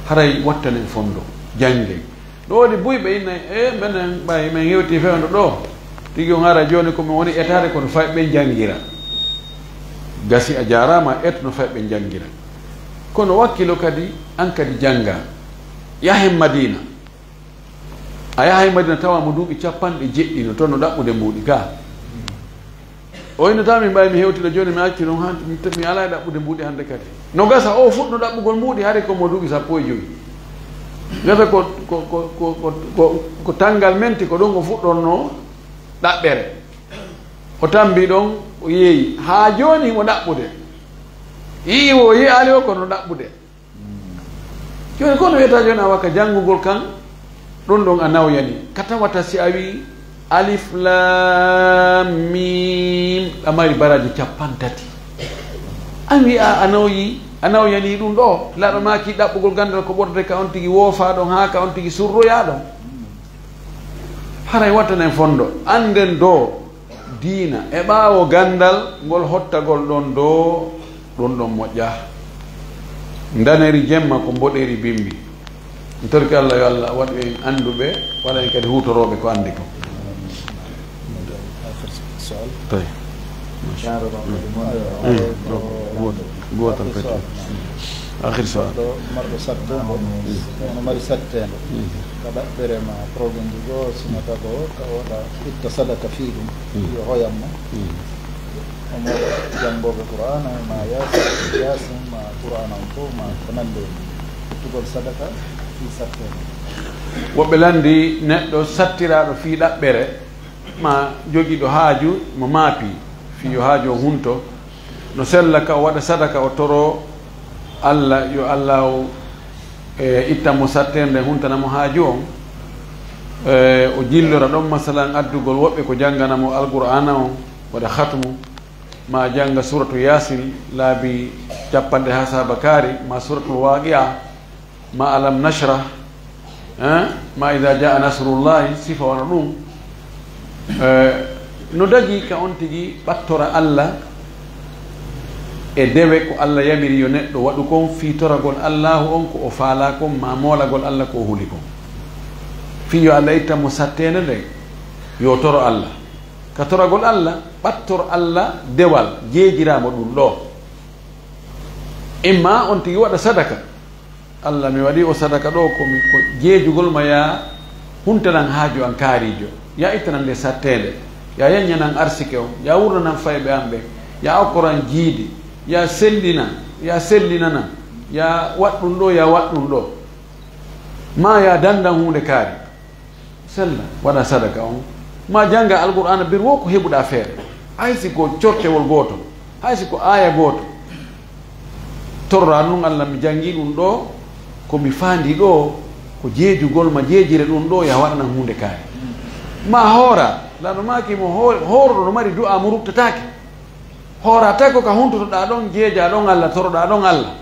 haray wattanen fondo jange ɗo waɗi buyɓe inna minen ɓay min hewti fewndo ɗo tigi on ara joni komin woni etade kono fay ɓe jangira gasi a jarama et no fay ɓe jangira kono wakkilo kadi an kadi janga yahen madina a yahay madina tawa mo duuɓi 90 toon no ɗaɓɓude mbuuɗi ga o innata min ɓawi mi hewtida joni mi acci ɗum mi ala e ɗaɓɓude mbuuɗi hande kadi no gasa o fuɗɗo ɗaɓɓugol mbuuɗi haade komo duuɓi 15 gasa ko tangal menti ko ɗon ko fuɗɗonno ɗaɓɓere o tambi ɗon o yeeyi ha joni himo ɗaɓɓude yii o yi ali o kono ɗaɓɓude joni kono wiyata joni a wakka janngugol kan ɗon ɗon a nawyani ka tawata si a wi alif lam mim a mari baraji 30 an wiya a nawyani ɗum ɗo laɗo maki ɗaɓɓugol gandal ko ɓordete ka on tigi woofa ɗon ha ka on tigi surroya ɗon haray wattanen fondo anden do diina e ɓaawo gandal ngol hottagol ɗon do ɗon ɗon moƴƴa daneri jemma ko mboɗeri bimbi torki Allah yo Allah waɗu en anduɓe waɗa en kadi hutoroɓe ko andi ko tawi gotal peti akhir soal marɗo sattede ono mari sattede ka ɗaɓɓirema probléme ji goo sinata ko ka waɗa itta sadaka fi ɗum yo hoyamma omo janggoɓe qur'ana ma yasin ma qur'ana on fof ma ko nande ittugol sadaka fi sattede woɓɓe landi neɗɗo sattiraɗo fi ɗaɓɓere ma jogiɗo haaju mo maapi fi yo haaju o hunto no sella ka o waɗa sadaka o toro Allah yo Allah o ittanmo satterde huntanamo haaju on o jillora ɗon masalan addugol woɓɓe ko jangganamo alqur'ana on waɗa hatmu ma janga suratu yasin laabi 50 ha sabakari ma suratul waqi'a ma alam nashrah ma idha jaa nasrullahi sifa wona ɗum no dagi ka on tigi ɓattora Allah e dewe ko Allah yamiri yo neɗɗo waɗu kon fitoragol Allahu on ko o faala kon ma moolagol Allah ko o huli kon fiyo Allah ittanmo sattede nde yo toro Allah ka toragol Allah ɓattor Allah dewal jeejiramo ɗum ɗo imma on tigi waɗa sadaka Allah mi waɗi o sadaka ɗo komi ko jeejugol ma ya huntanan haaju an kaarijo ya ittanan nde sattede ya yaññanan arsike on ya wurnanan fayɓe an ɓe ya okkoran jiidi ya sellinana ya waɗɗum ɗo ya waɗɗum ɗo ma ya dandan hunde kaari sella waɗa sadaka on ma janga alqur'ana bir wo ko heɓuɗa feere haysi ko cortewol gooto haysi ko aya gooto torra nun Allah mi jangi ɗum ɗo komi faandi ɗo ko jeejugol ma jeejire ɗum ɗo ya waɗanan hunde kaari ma hoora laano maki mo hooroɗo no mari du'a mo ruptatake hoora tawi ko ka huntotoɗa ɗon jeeja ɗon Allah toroɗa ɗon Allah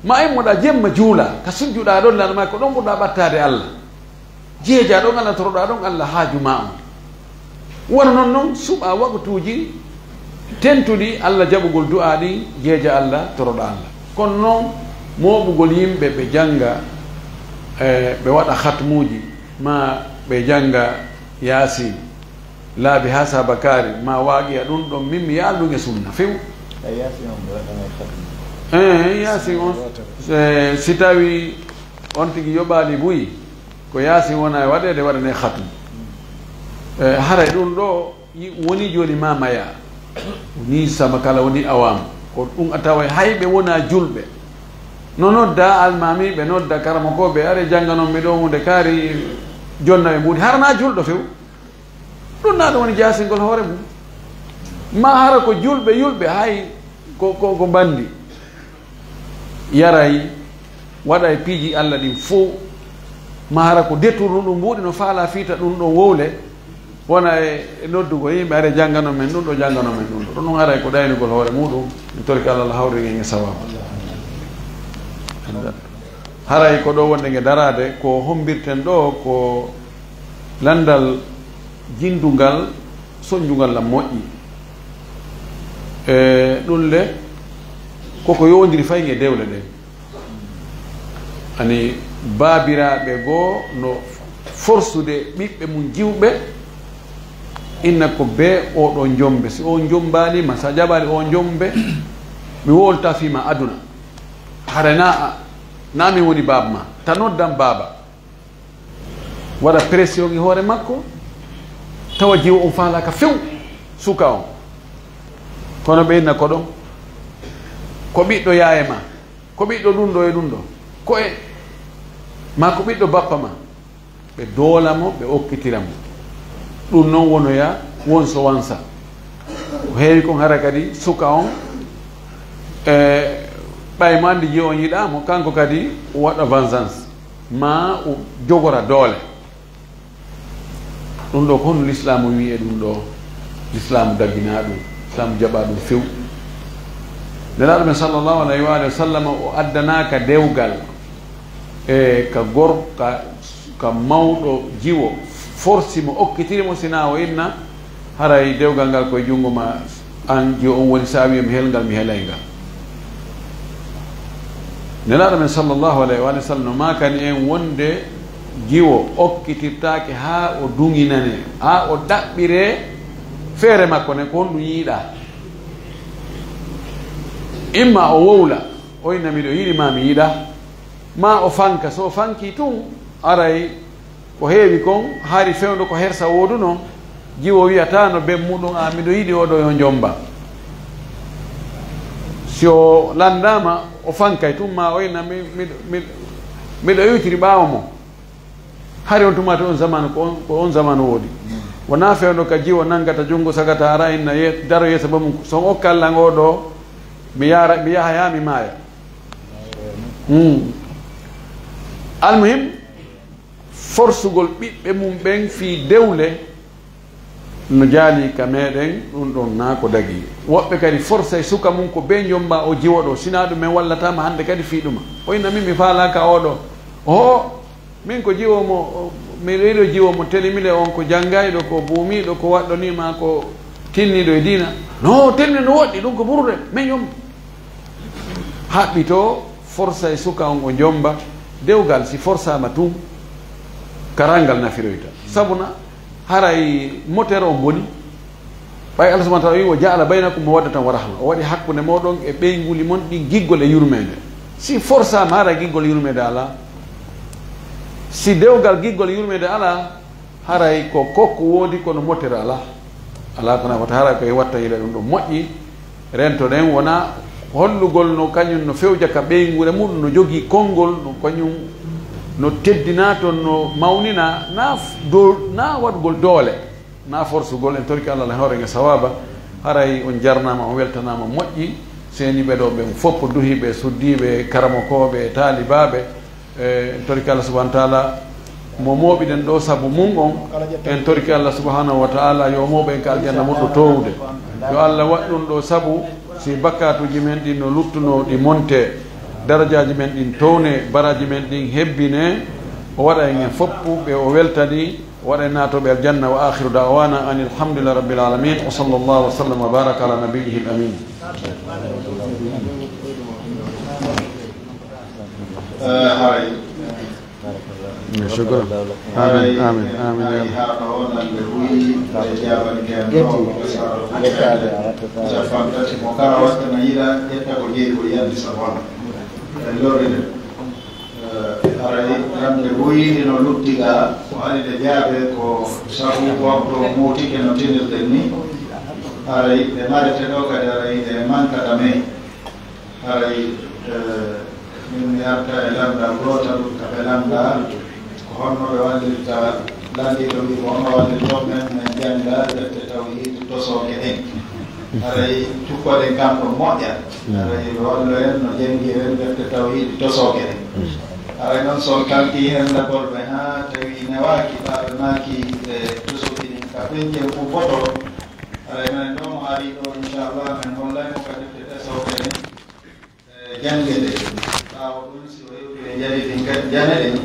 ma immoɗa jemma juula ka sujjuɗa ɗon laano maki ko ɗon ɓurɗa ɓattade Allah jeeja ɗon Allah toroɗa ɗon Allah haaju ma on wona noon noon suɓa waktuji tentuɗi Allah jaɓugol du'a ɗi jeeja Allah toroɗa Allah kono noon moɓugol yimɓe ɓe janga ɓe waɗa hatmuji ma ɓe janga yasin laabi ha sabakari ma waaqiya ɗum ɗon min mi yaalduge sunna few yasin on si tawi on tigi yoɓaali buyi ko yasin wona e waɗede waɗane hatmu haray ɗum ɗo woni joni ma maya ni sama kala woni awam ko ɗum a tawa hayɓe wona julɓe no nodda almami ɓe nodda karama ko ɓe are jangganonɓe ɗo hunde kaari jonna ɓe mbuuɗi harana julɗo few ɗum na ɗum woni jasingol hoore mum ma hara ko julɓe yulɓe hay ko bandi yaray waɗa piiji Allah ɗin fof ma hara ko détournu ɗum mbuuɗi no faala fiita ɗum ɗo wowle wona e noddugo yimɓe are janggano men ɗum ɗo janggano men ɗum ɗo ɗum ɗum ara ko ɗaynugol hoore muɗum mi torki Allah Allah hawri e sawaba haray ko ɗo wonde nge darade ko hombirten ɗo ko landal jindungal soñjungal lam moƴƴi e ɗum le koko yowdiri fay nge dewle ɗen ani baabiraɓe goo no forsude ɓiɓɓe mum jiwɓe inna ko be oɗo jombe si o jombanima sa jaɓani o jombe mi wolta fima aduna hara na mi woni baba ma ta noddam baba waɗa pression e hoore makko tawa jiwo on faalaka few suka on kono ɓe inna ko ɗon ko ɓiɗɗo yaye ma ko ɓiɗɗo ɗum ɗo e ɗum ɗo ko e ma ko ɓiɗɗo bappa ma ɓe doolamo ɓe okkitira mo ɗum noon wonoya won so wansa ko heewi kon hara kadi suka on ɓaymo andi ji on yiɗamo kanko kadi o waɗa vengeance ma o jogora doole ɗum ɗo ko hono l'islamu wi e ɗum ɗo l'islamu daggina ɗum islamu jaɓa ɗum few nelaɗo men sallllahu alayhi wa alihi wa sallam o addanaka dewgal e ka ka mawɗo jiwo forci mo okkitirimo sina o inna haray dewgal ngal koye junngo ma an jiwo on woni sa wiyami helngal mi helay ngal nelaɗo men sallllahu alayhi wa sallam no makani en wonde jiwo okkitirtake ha o duŋinane ha o ɗaɓɓire feere makko ne ko honɗum yiiɗa imma o wowla o inna miɗo yiɗi ma mi yiɗa ma o fanka so fanki tun aray ko heewi kon haari fewndo ko hersa woduno jiwo wiyata no ben muɗum a miɗo yiɗi oɗo yo jomba si o landama o fankay tun ma o inna miɗo iwtiri ɓaawo mo hari on tumata on zamanu ko on zamanu woodi wona fewndo ka jiwo nangata junngo sagata ara inna daro yeeso bamum son okkalla ngoɗo mi yaha ya mi maaya almuhim forsugol ɓiɓɓe mum ɓen fi dewle no jaali ka meɗen ɗum ɗon na ko dagi woɓɓe kadi forsa e suka mum ko ɓe jomba o jiwo ɗo sina ɗumen wallatama hande kadi fiiɗuma o inna min mi faalaka oɗo o min ko jiwomo miɗo yiɗo jiwomo telimile on ko janggayɗo ko buumiɗo ko waɗɗonima ko tinniɗo e dina no telmi no woɗɗi ɗum ko ɓurde min jomba haɓɓi to forsa e suka on o jomba dewgal si forsama tun karangal nafiroyta sabuna haray moteur o boni ɓay Allah subahana taala wi o jaala baynakum mawaddatan wa rahma o waɗi hakkude moɗon e ɓeyguli mon ɗi giggol e yurmede si forsama haray giggol yurmede ala si dewgal giggol yurmede ala haray ko kokko woodi kono moteur ala kona wata haray koye watta yiɗa ɗum ɗo moƴƴi rento ɗen wona hollugol no kañum no fewja ka ɓeygure muɗum no jogii konngol no kañum no teddina toon no mawnina na waɗgol doole na forsugol en torki Allah hoorege sawaba haray on jarnama on weltanama moƴƴi seniɓe ɗo ɓen fof duhiɓe suddiɓe karamokoɓe taalibaɓe en torki Allah subahana taala mo moɓiɗen ɗo saabu mum on en torki Allah subahanahu wa taala yo moɓen ka aljanna moɗɗo towde yo Allah waɗɗum ɗo saabu si bakkatuji men ɗin no luttuno ɗi monte darajaji men ɗin towne baraji men ɗin hebbine o waɗa en foppu ɓe o weltani o waɗa natoɓe aljanna wa akhiru da'wana an alhamdulillah rabbil alamin wa sallallahu wa sallam wa baraka ala nabiyyihi al amin شكرا آمين آمين آمين ramde ɓoyide no luttiga ko aride jaabe ko sabu wabdo motike no tinirɗen ni haray ɓe marete ɗo kadi haray e mankata men haray min mi arta e lamdal gotal kaɓe lamda ko honno ɓe wallirta landiɗo wi ko honno wallirto men men jangga defte tawhid tosoke ɗen haray cukkoɗen kam ɗo moƴƴat haray ɓe wallo en no jengi en defte tawhid tosoke ɗen haray noon so kalki hen labol ɓe ha tawi newaki ɓaɓe maki e tosoki ɗin كابين يكون بطل على من دوم عليه إن شاء الله من والله مكتب تسوي جنجل أو نسوي jadi tingkat jangan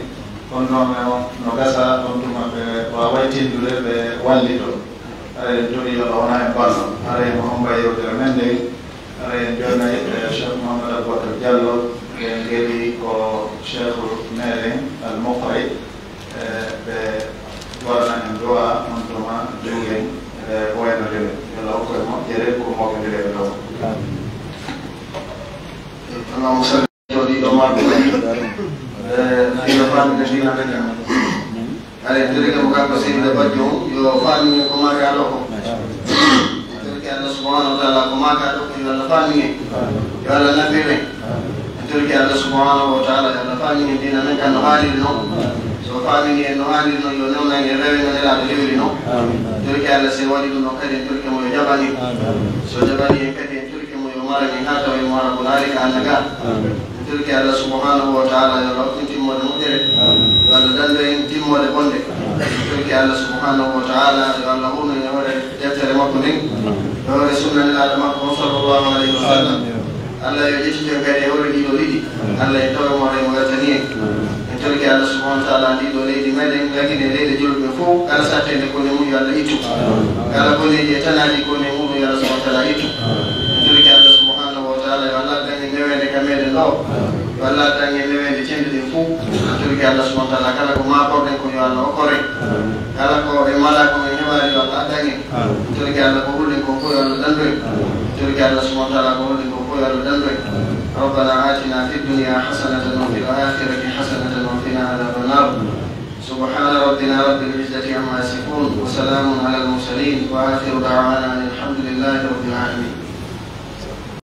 kono no gasa untuk wawaitin dulu be wali tu ada juri orang yang baru ada yang mengambil yo termende ada yang jona Syekh Muhammad Abu Bakar Jallo yang jadi ko Syekh Nere Al-Muqri be warna yang doa untuk ma juri bueno dele lo ko mo jere ko mo dele lo Allahumma salli di domar io fanno che fino a vediamo allora dire che buca così da baggiù io fanno come che allo perché Allah subhanahu wa ta'ala come che allo io alla fanni io alla nabire perché Allah subhanahu wa ta'ala alla fanni dina men kan hali no so fanni no hali no io non ne rewe ne la delivery no perché Allah se wali no kadi perché mo jabani so jabani kadi perché mo mara ni hata wa mara kunari ka annaga تلك الله سبحانه وتعالى يرى انتم والمدرك قال دل انتم والبندك تلك الله سبحانه وتعالى يقولون يا دفتر مكنين يا سنة العالم صلى الله عليه وسلم الله يجتك كان يورد يريد الله يتوى مريم ويتنيه تلك الله سبحانه وتعالى يريد وليد مدين لكن يريد جلب من فوق قال ساتين يكون يمو يالا يتو قال كل يتنادي يكون يمو يالا سبحانه وتعالى يتو تلك الله سبحانه وتعالى يقول كان يمو كمال الله والله كان يمو يتنادي فوق تلك الله سبحانه وتعالى قال ما قرن كن يالا وقرن قال كو ملاك من يماري والله كان تلك الله قول لكم كو يالا دندوي تلك الله سبحانه وتعالى قول لكم كو يالا دندوي ربنا آتنا في الدنيا حسنة وفي الآخرة حسنة وقنا عذاب النار سبحان ربنا رب العزة عما يصفون وسلام على المرسلين وآخر دعوانا الحمد لله رب العالمين